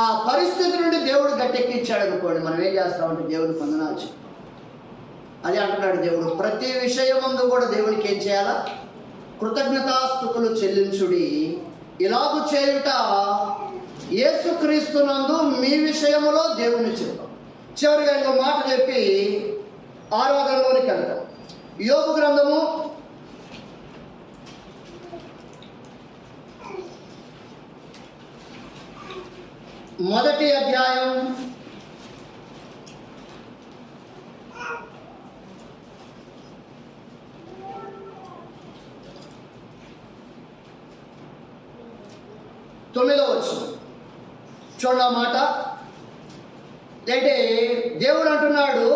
ఆ పరిస్థితి నుండి దేవుడు గట్టెక్కించాడు అనుకోండి, మనం ఏం చేస్తామంటే దేవుని వందనాలు చెప్తాం. అదే అంటున్నాడు దేవుడు, ప్రతి విషయమందు కూడా దేవునికి ఏం చేయాలా, కృతజ్ఞతాస్తుతులు చెల్లించుడి, ఇలాగు చేయుట యేసుక్రీస్తునందు మీ విషయములో దేవుని చిత్తం. చివరిగా ఇంకో మాట చెప్పి ఆరాధనలోనికి వెళ్తాం. యోబు గ్రంథము 1వ అధ్యాయం 9వ వచనం చూడండి. ఆ మాట అంటే దేవుడు అంటున్నాడు,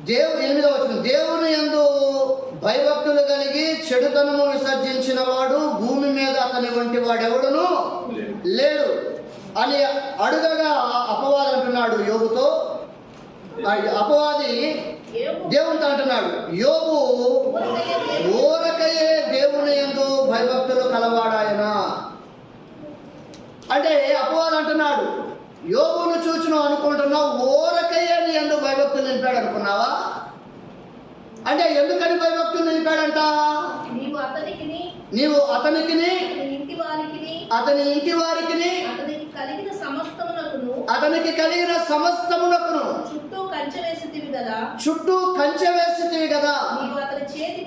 8వ వచనం, దేవుని యందు భయభక్తులు కలిగి చెడుతనము విసర్జించిన వాడు భూమి మీద అతని వంటి వాడెవడును లేడు అని అడుగగా అపవాది అంటున్నాడు యోబుతో. అపవాది దేవునితో అంటున్నాడు, యోబు ఊరకయే దేవుని యందు భయభక్తులు కలవాడాయనా. అంటే అపవాది అంటున్నాడు, యోబును చూచును అనుకుంటున్నావు, ఊరకయ్యే నీ యందు భయభక్తులు నింపాడు అనుకున్నావా? అంటే ఎందుకని భయభక్తులు నిలిపాడంట? నీవు అతనికిని అతని ఇంటి వారికిని అతనికి కలిగిన సమస్తమునకును చుట్టూ కంచె వేసితివి కదా. నీవు అతని చేతి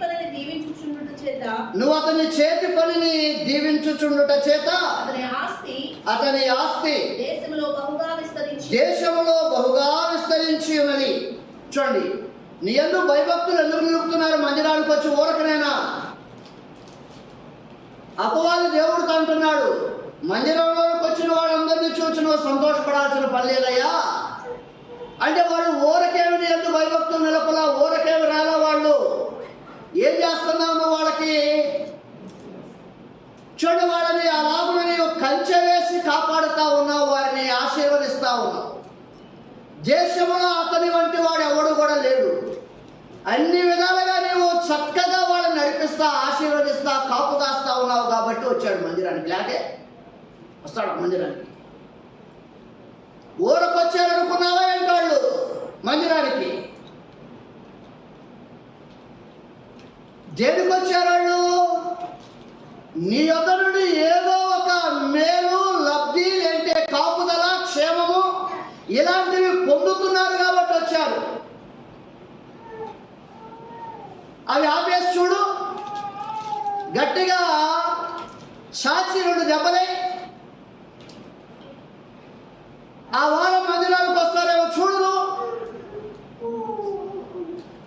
పనిని దీవించుచుండుట చేత అతని ఆస్తి దేశములో బహుగా విస్తరించి ఉన్నది. చూడండి, నీ యందు భయభక్తులు ఎందుకు నిలుపుతున్నారు? మందిరానికి వచ్చి ఊరకనైనా అపవాది దేవుడితో అంటున్నాడు, మందిరంలోకి వచ్చిన వాళ్ళందరినీ చూసి నువ్వు సంతోషపడాల్సిన పని లేదయ్యా. అంటే వాళ్ళు ఊరకేమి నీ యందు భయభక్తులు నిలపలా, ఊరకేమి రాలా. వాళ్ళు ఏం చేస్తున్నావు నువ్వు వాళ్ళకి? చూడు, వాళ్ళని అలాగున నీవు కంచె వేసి కాపాడుతా ఉన్నావు, వారిని ఆశీర్వదిస్తా ఉన్నావు. దేశంలో అతని వంటి వాడు ఎవడు కూడా లేడు. అన్ని విధాలుగా నీవు చక్కగా వాళ్ళని నడిపిస్తా, ఆశీర్వదిస్తా, కాపు కాస్తా ఉన్నావు కాబట్టి వచ్చాడు మందిరానికి. లేకే వస్తాడు మందిరానికి? ఊరకొచ్చారు అనుకున్నావా ఏంటి వాళ్ళు మందిరానికి? దేనికి వచ్చారు వాళ్ళు? నీ యొద్ద నుండి ఏదో ఒక మేలు, లబ్ధి, అంటే కాపుదల, క్షేమము ఇలాంటివి పొందుతున్నారు కాబట్టి వచ్చారు. అవి ఆపేసి చూడు, గట్టిగా సాచి 2 దెబ్బలే ఆ వారం మందిరానికి వస్తారేమో చూడు.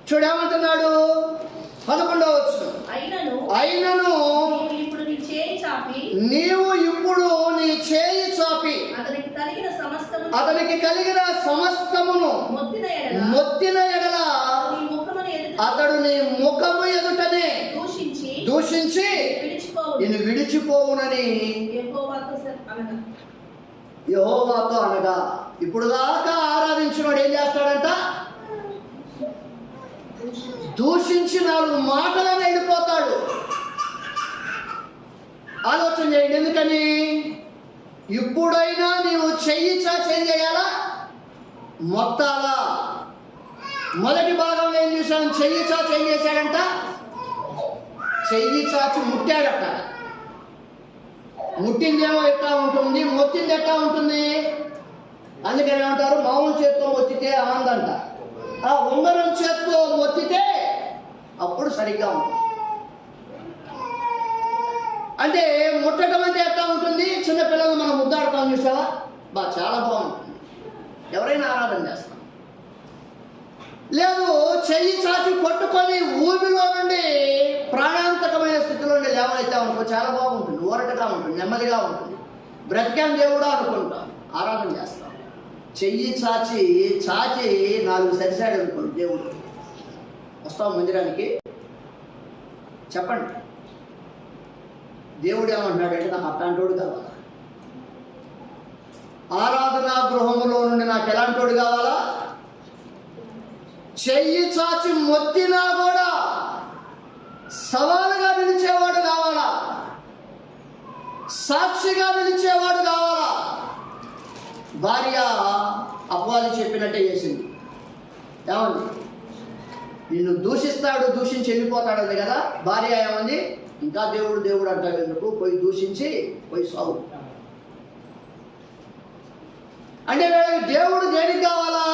చూడేమంటున్నాడు 11వ వచనం, అయినను నీవు ఇప్పుడు నీ చేయి చాపి అతనికి కలిగిన సమస్తమును మొత్తిన ఎడల అతడు నీ ముఖము ఎదుటనే దూషించి నిన్ను విడిచిపోవునని యెహోవాతో అనగా. ఇప్పుడు దాకా ఆరాధించినవాడు ఏం చేస్తాడంట? దూషించి 4 మాటలను వెళ్ళిపోతాడు. ఆలోచన చేయండి. ఎందుకని? ఇప్పుడైనా నీవు చెయ్యి చాచి ఏం చేయాలా? మొత్తాలా. మొదటి భాగంలో ఏం చూసాం? చెయ్యి చాచి ఏం చేశాడంట? చెయ్యి చాచి ముట్టాడట. ముట్టిందేమో ఎట్లా ఉంటుంది, మొత్తింది ఎట్లా ఉంటుంది? అందుకని ఏమంటారు, మామూలు చేత్తో మొత్తితే ఆందంట, ఆ ఉంగరం చేత్తో మొత్తితే అప్పుడు సరిగ్గా ఉంటుంది. అంటే ముట్టడం అంటే ఎట్లా ఉంటుంది? చిన్నపిల్లలు మనం ముద్దాడుతాం చూసావా, చాలా బాగుంటుంది. ఎవరైనా ఆరాధన చేస్తాం. లేదు, చెయ్యి చాచి పట్టుకొని ఊబిలో నుండి ప్రాణాంతకమైన స్థితిలో నుండి లేవనైతే అనుకో, చాలా బాగుంటుంది, ఊరటగా ఉంటుంది, నెమ్మదిగా ఉంటుంది. బ్రతికాం దేవుడా అనుకుంటాం, ఆరాధన చేస్తాం. చెయ్యి చాచి 4 సరిసాడు అనుకోండి, దేవుడు వస్తాం మందిరానికి. చెప్పండి, దేవుడు ఏమంటున్నాడంటే నాకు అట్లాంటోడు కావాలా? ఆరాధనా గృహములో నుండి నాకు ఎలాంటోడు కావాలా? చెయ్యి చాచి మొత్తినా కూడా సవాలుగా నిలిచేవాడు కావాలా? సాక్షిగా నిలిచేవాడు కావాలా? భార్య అపవాది చెప్పినట్టే చేసింది. ఏమంది? నిన్ను దూషిస్తాడు, దూషించి వెళ్ళిపోతాడు కదా. భార్య ఏమంది? ఇంకా దేవుడు అంటాడు ఎందుకు, పోయి దూషించి పోయి సాగు. అంటే వీళ్ళకి దేవుడు దేనికి కావాలా?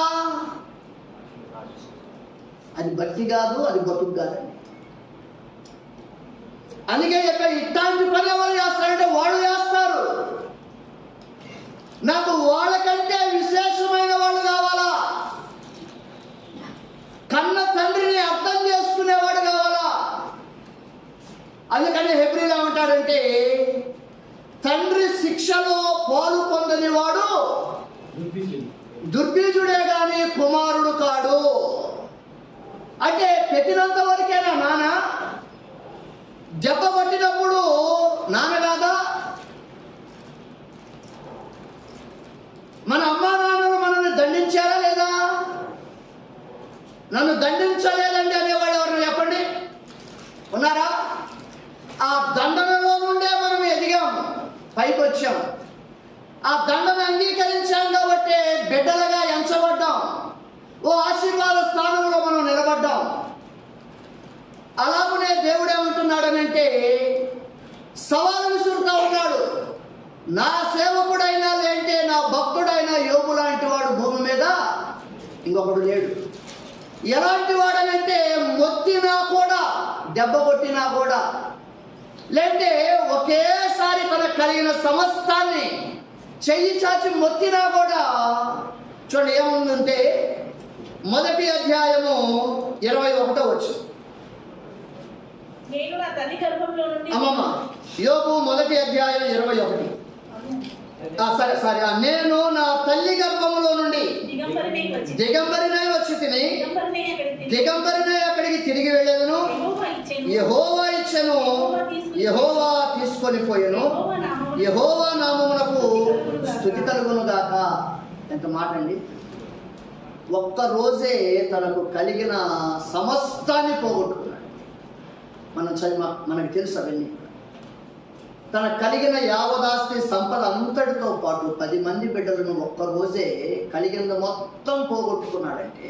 అది భక్తి కాదు, అది బతుకు కాదండి. అందుకే ఇక్కడ ఇట్లాంటి పని ఎవరు చేస్తారంటే వాళ్ళు చేస్తారు. నాకు వాళ్ళకంటే విశేషమైన వాళ్ళు కావాలా? కన్న తండ్రిని అర్థం చేసుకునేవాడు కావాలా? అందుకని హెబ్రీలో ఏమంటాడంటే, తండ్రి శిక్షలో పాలు పొందని వాడు దుర్బీజుడే గాని కుమారుడు కాడు. అంటే పెట్టినంత వరకేనా నాన్న? దెబ్బ పట్టినప్పుడు నాన్న కాదా? మన అమ్మా నాన్నలు మనల్ని దండించారా లేదా? నన్ను దండించలేదండి అనేవాళ్ళు ఎవరు చెప్పండి? ఉన్నారా? ఆ దండనలో నుండే మనం ఎదిగాము, పైకి వచ్చాము. ఆ దండను అంగీకరించాం కాబట్టి బిడ్డలుగా ఎంచబడ్డాం. ఓ ఆశీర్వాద స్థానంలో మనం నిలబడ్డాం. అలాగనే దేవుడు ఏమంటున్నాడనంటే సవాలు విసురుతా ఉన్నాడు. నా సేవకుడైనా లేంటే నా భక్తుడైనా యోబు లాంటి వాడు భూమి మీద ఇంకొకడు లేడు. ఎలాంటి వాడనంటే మొత్తినా కూడా, దెబ్బ కొట్టినా కూడా, లేదంటే ఒకేసారి తనకు కలిగిన సమస్తాన్ని చెయ్యి చాచి మొత్తినా కూడా. చూడండి ఏముందంటే మొదటి అధ్యాయము 21వ వచనం. నేను నా తల్లి గర్భంలో నుండి అమ్మమ్మ యోబు మొదటి అధ్యాయం 21. సరే నేను నా తల్లి గర్భములో నుండి దిగంబరినై వచ్చి తిని దిగంబరినై అక్కడికి తిరిగి వెళ్ళేదను. యెహోవా ఇచ్చెను, యెహోవా తీసుకొని పోయెను, యెహోవా నామమునకు స్తుతి కలుగును గాక. ఎంత మాట అండి! ఒక్క రోజే తనకు కలిగిన సమస్తాన్ని పోగొట్టుకున్నాడు. మనకు తెలుసు అవన్నీ. తనకు కలిగిన యావదాస్తి సంపద అంతటితో పాటు 10 మంది బిడ్డలను ఒక్కరోజే కలిగిన మొత్తం పోగొట్టుకున్నాడంటే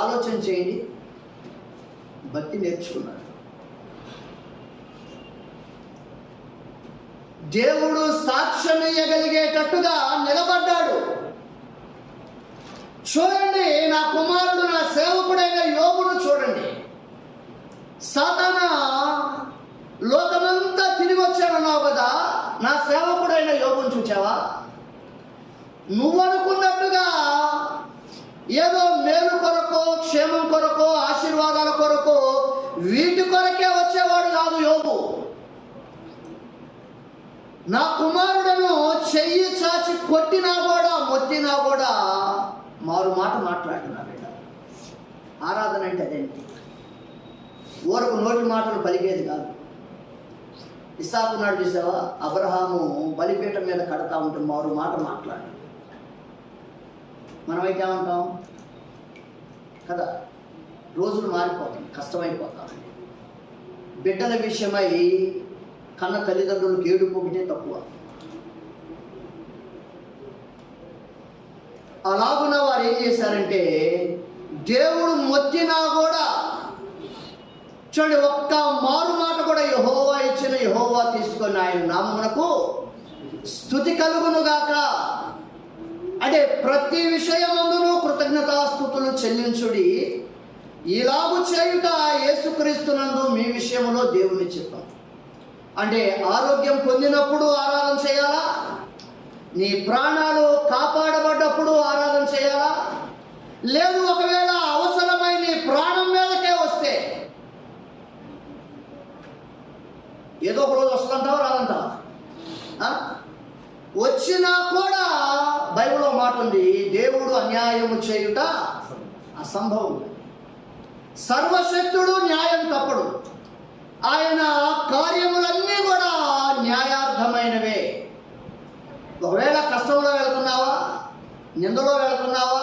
ఆలోచన చేయండి. భక్తి నేర్చుకున్నాడు. దేవుడు సాక్ష్యం ఇయ్యగలిగేటట్టుగా నిలబడ్డాడు. చూడండి, నా కుమారుడు నా సేవకుడైన యోబును చూడండి. సాతానా లోకమంతా తిరిగి వచ్చానన్నావు కదా, నా సేవకుడైన యోబును చూచావా? నువ్వు అనుకున్నట్టుగా ఏదో మేలు కొరకో, క్షేమం కొరకో, ఆశీర్వాదాల కొరకో, వీటి కొరకే వచ్చేవాడు కాదు యోబు. నా కుమారుడను చెయ్యి చాచి కొట్టినా కూడా, మొత్తినా కూడా మారు మాట మాట్లాడినాడు. ఆరాధన అంటే అదేంటి? ఊరకు నోటి మాటలు పలికేది కాదు. ఇస్సాకు నాడు చూసావా, అబ్రహాము బలిపీఠం మీద కడతా ఉంటే మారు మాట మాట్లాడు. మనమైతే ఏమంటాం కదా, రోజులు మారిపోతాం, కష్టమైపోతాం. బిడ్డల విషయమై కన్న తల్లిదండ్రులకు ఏడుపు ఒకటే తక్కువ. అలాగున వారు ఏం చేశారంటే, దేవుడు మొత్తినా కూడా చూడండి, ఒక్క మారు మాట కూడా యెహోవా ఇచ్చిన, యెహోవా తీసుకొని ఆయన నామమునకు స్తుతి కలుగును గాక. అంటే ప్రతి విషయమందును కృతజ్ఞతాస్తుతులు చెల్లించుడి, ఇలాగు చేయుట యేసుక్రీస్తునందు మీ విషయంలో దేవుని చిత్తం. అంటే ఆరోగ్యం పొందినప్పుడు ఆరాధన చేయాలా? నీ ప్రాణాలు కాపాడబడ్డప్పుడు ఆరాధన చేయాలా? లేదు, ఒకవేళ అవసరమై నీ ప్రాణం మీదకే వస్తే ఏదో ఒక రోజు వస్తుంటావా, రాదంటావా? వచ్చినా కూడా బైబిల్లో మాట ఉంది, దేవుడు అన్యాయము చేయుట అసంభవం. సర్వశక్తుడు న్యాయం తప్పడు. ఆయన కార్యములన్నీ కూడా న్యాయార్థమైనవే. ఒకవేళ కష్టంలో వెళుతున్నావా, నిందలో వెళుతున్నావా,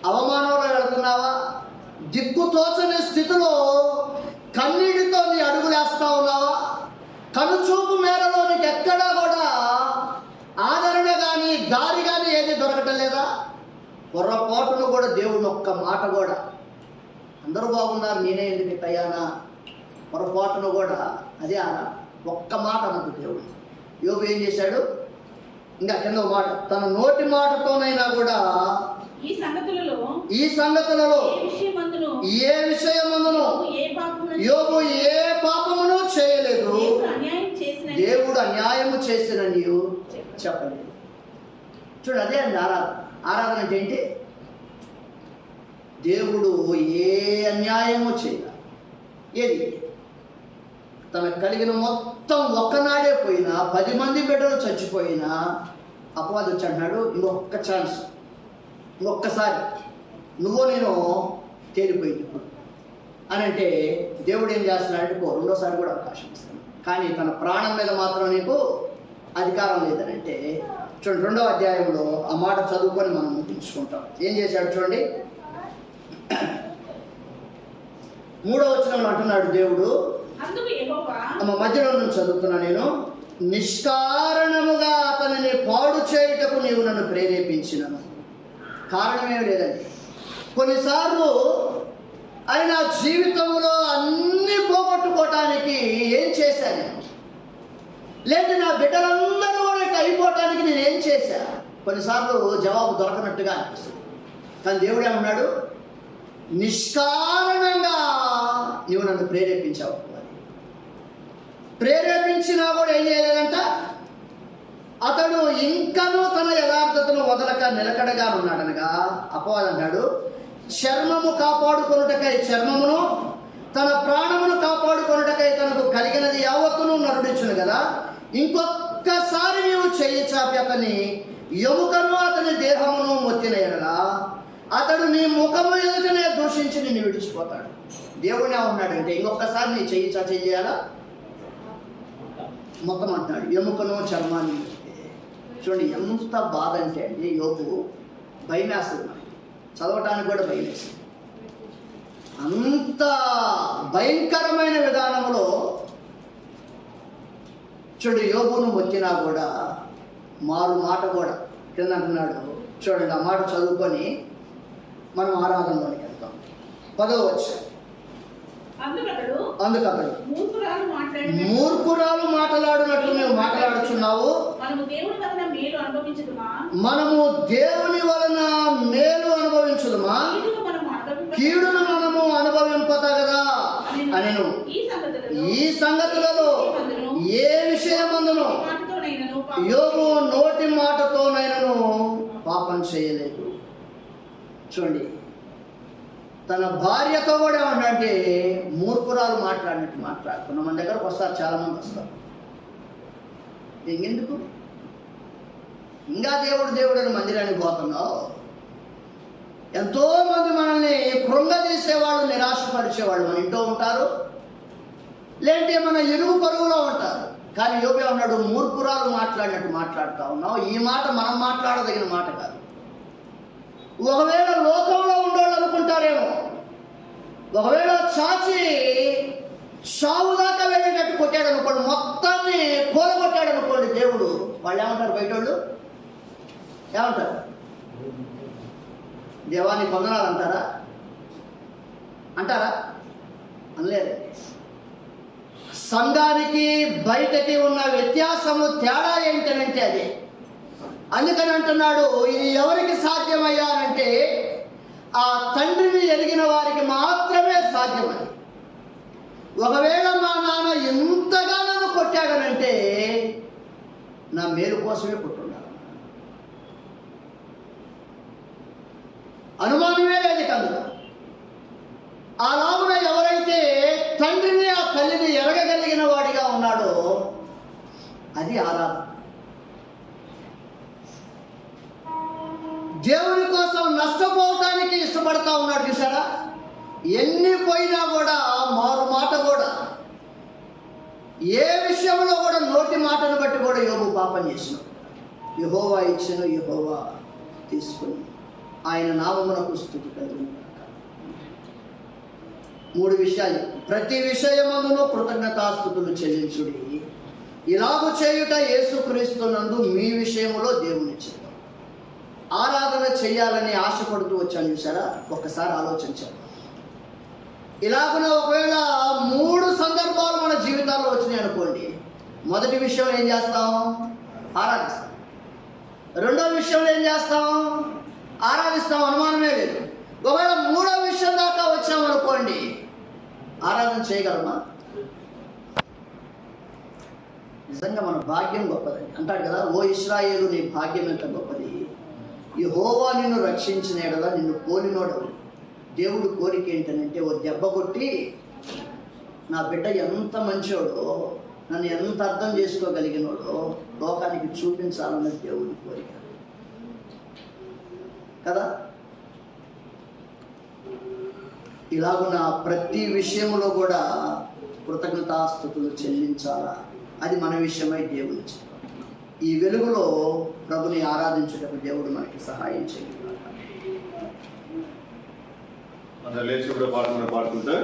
అవమానంలో వెళుతున్నావా, దిక్కుతోచని స్థితిలో కన్నీటితో నీ అడుగులేస్తా ఉన్నావా, కనుచూపు మేరలో నీకు ఎక్కడా కూడా ఆదరణ కానీ దారి కానీ ఏది దొరకటం లేదా? పొరపాటును కూడా దేవుని ఒక్క మాట కూడా, అందరూ బాగున్నారు నేనే ఎందుకు తయానా, పొరపాటును కూడా అదే ఒక్క మాట అన్నది దేవుడు. యోబు ఏం చేశాడు? ఇంకా కింద మాట, తన నోటి మాటతోనైనా కూడా ఈ సంగతులలో ఏ విషయమందును యోబు ఏ పాపమును చేయలేదు, దేవుడు అన్యాయము చేసిన నీవు చెప్పలేదు. చూడు, అదే అండి ఆరాధన. ఆరాధన అంటే ఏంటి? దేవుడు ఏ అన్యాయము చేయాలి. ఏది తనకు కలిగిన మొత్తం ఒక్కనాడే పోయినా, 10 మంది బిడ్డలు చచ్చిపోయినా, అపవాది వచ్చి అంటున్నాడు, ఇంకొక ఛాన్స్, ఇంకొక్కసారి నువ్వు నేను తేలిపోయింది ఇప్పుడు అని అంటే, దేవుడు ఏం చేస్తున్నాడంటే, రెండోసారి కూడా అవకాశం ఇస్తాను, కానీ తన ప్రాణం మీద మాత్రం నీకు అధికారం లేదని అంటే. చూడండి, 2వ అధ్యాయంలో ఆ మాట చదువుకొని మనం ముగించుకుంటాం. ఏం చేశాడు చూడండి, 3వ వచనంలో అంటున్నాడు దేవుడు, మధ్యలో నుంచి చదువుతున్నా నేను, నిష్కారణముగా అతనిని పాడు చేయుటకు నీవు నన్ను ప్రేరేపించినను. కారణమేమి లేదండి. కొన్నిసార్లు అని నా జీవితంలో అన్నీ పోగొట్టుకోవటానికి ఏం చేశాను నేను? లేదు నా బిడ్డలందరూ కూడా అయిపోవటానికి నేను ఏం చేశా? కొన్నిసార్లు జవాబు దొరకనట్టుగా అనిపిస్తుంది. కానీ దేవుడు ఏమన్నాడు? నిష్కారణంగా నీవు నన్ను ప్రేరేపించావు. ప్రేరేపించినా కూడా ఏం చేయలేదంట. అతడు ఇంకనూ తన యథార్థతను వదలక నిలకడగా ఉన్నాడనగా అపవాది అన్నాడు, చర్మము కాపాడుకొనుటకై చర్మమును, తన ప్రాణమును కాపాడుకొనుటకై తనకు కలిగినది యావత్తును నరుడిచ్చును కదా. ఇంకొక్కసారి నీవు చెయ్యి చాపి అతని ఎముకను అతని దేహమును మొత్తిన ఎడలా అతడు నీ ముఖము ఎదుటనే దూషించి నిన్ను విడిచిపోతాడు. దేవుడే ఉన్నాడంటే ఇంకొకసారి నీ చెయ్యి చాచి చేయాలా? మొత్తం అంటున్నాడు, ఎముకను చర్మాన్ని. చూడండి ఎంత బాధ అంటే అండి, యోబు భయమేస్తుంది. మనకి చదవటానికి కూడా భయమేస్తుంది. అంత భయంకరమైన విధానంలో చూడు యోబును మొత్తినా కూడా మారు మాట కూడా కింద అంటున్నాడు. చూడండి ఆ మాట చదువుకొని మనం ఆరాధనలోనికి వెళ్తాం. 10వ వచనం. అందుకతడు మూర్ఖురాలు మాట్లాడినట్లు మేము మాట్లాడుచున్నావు. మనము దేవుని వలన మేలు అనుభవించుదమా, కీడును మనము అనుభవింపతగదా అనెను. ఈ సంగతులలో ఏ విషయమందును యోబు నోటి మాటతోనైనను పాపం చేయలేదు. చూడండి తన భార్యతో కూడా ఏమంటే మూర్ఖురాలు మాట్లాడినట్టు మాట్లాడుకున్నాం. మన దగ్గరకు వస్తారు, చాలామంది వస్తారు. ఇంకెందుకు ఇంకా దేవుడు అని మందిరానికి పోతున్నావు? ఎంతోమంది మనల్ని కృంగదీసేవాళ్ళు, నిరాశపరిచేవాళ్ళు మన ఇంట్లో ఉంటారు, లేదంటే మన ఇరుగు పొరుగులో ఉంటారు. కానీ యోబు అన్నాడు, మూర్ఖురాలు మాట్లాడినట్టు మాట్లాడుతూ ఉన్నావు. ఈ మాట మనం మాట్లాడదగిన మాట కాదు. ఒకవేళ లోకంలో ఉండేవాళ్ళు అనుకుంటారేమో, ఒకవేళ చాచి చావు దాకా వెళ్ళేటట్టు కొట్టాడు అనుకోండి, మొత్తాన్ని కూలగొట్టాడు అనుకోండి దేవుడు, వాళ్ళు ఏమంటారు? బయట వాళ్ళు ఏమంటారు? దేవానికి వందనాలు అంటారా? అనలేదు. సంఘానికి బయటకి ఉన్న వ్యత్యాసము, తేడా ఏంటనంటే అదే. అందుకని అంటున్నాడు, ఇది ఎవరికి సాధ్యమయ్యానంటే ఆ తండ్రిని ఎరిగిన వారికి మాత్రమే సాధ్యమని. ఒకవేళ మా నాన్న ఎంతగా నన్ను కొట్టాడనంటే నా మేలు కోసమే కొట్టుండాలి, అనుమానమే లేదు కనుక. అలాగున ఎవరైతే తండ్రిని ఆ తల్లిని ఎరగగలిగిన వాడిగా ఉన్నాడో అది ఆరాధన. దేవుని కోసం నష్టపోవటానికి ఇష్టపడతా ఉన్నాడు. చూసారా? ఎన్ని పోయినా కూడా మారు మాట కూడా, ఏ విషయంలో కూడా నోటి మాటను బట్టి కూడా యోబు పాపం చేసిన. యెహోవా ఇచ్చెను, యెహోవా తీసుకుని, ఆయన నామమునకు స్తుతి కలుగును. 3 విషయాలు. ప్రతి విషయమందును కృతజ్ఞతాస్తుతులు చెల్లించుడి, ఇలాగు చేయుట యేసుక్రీస్తునందు మీ విషయంలో దేవుని చేత. ఆరాధన చేయాలని ఆశపడుతూ వచ్చాను. చూసారా? ఒక్కసారి ఆలోచించాను. ఇలాగున ఒకవేళ 3 సందర్భాలు మన జీవితాల్లో వచ్చినాయి అనుకోండి. మొదటి విషయం ఏం చేస్తాం? ఆరాధిస్తాం. రెండో విషయంలో ఏం చేస్తాం? ఆరాధిస్తాం, అనుమానమే లేదు. ఒకవేళ 3వ విషయం దాకా వచ్చామనుకోండి, ఆరాధన చేయగలమా? నిజంగా మన భాగ్యం గొప్పది అంటాడు కదా, ఓ ఇశ్రాయేలు నీ భాగ్యం ఎంత గొప్పది, యెహోవా నిన్ను రక్షించిన ఎడల నిన్ను పోలినోడవు. దేవుడు కోరిక ఏంటనంటే, ఓ దెబ్బ కొట్టి నా బిడ్డ ఎంత మంచోడో, నన్ను ఎంత అర్థం చేసుకోగలిగినోడో లోకానికి చూపించాలన్నది దేవుడి కోరిక కదా. ఇలాగున ప్రతి విషయంలో కూడా కృతజ్ఞతాస్తుతులు చెల్లించాలా, అది మన విషయమై దేవుని చెప్పాలి. ఈ వెలుగులో ప్రభుని ఆరాధించుటకు దేవుడు మనకి సహాయం చేయాలి. లేచి కూడా పాడుకుంటా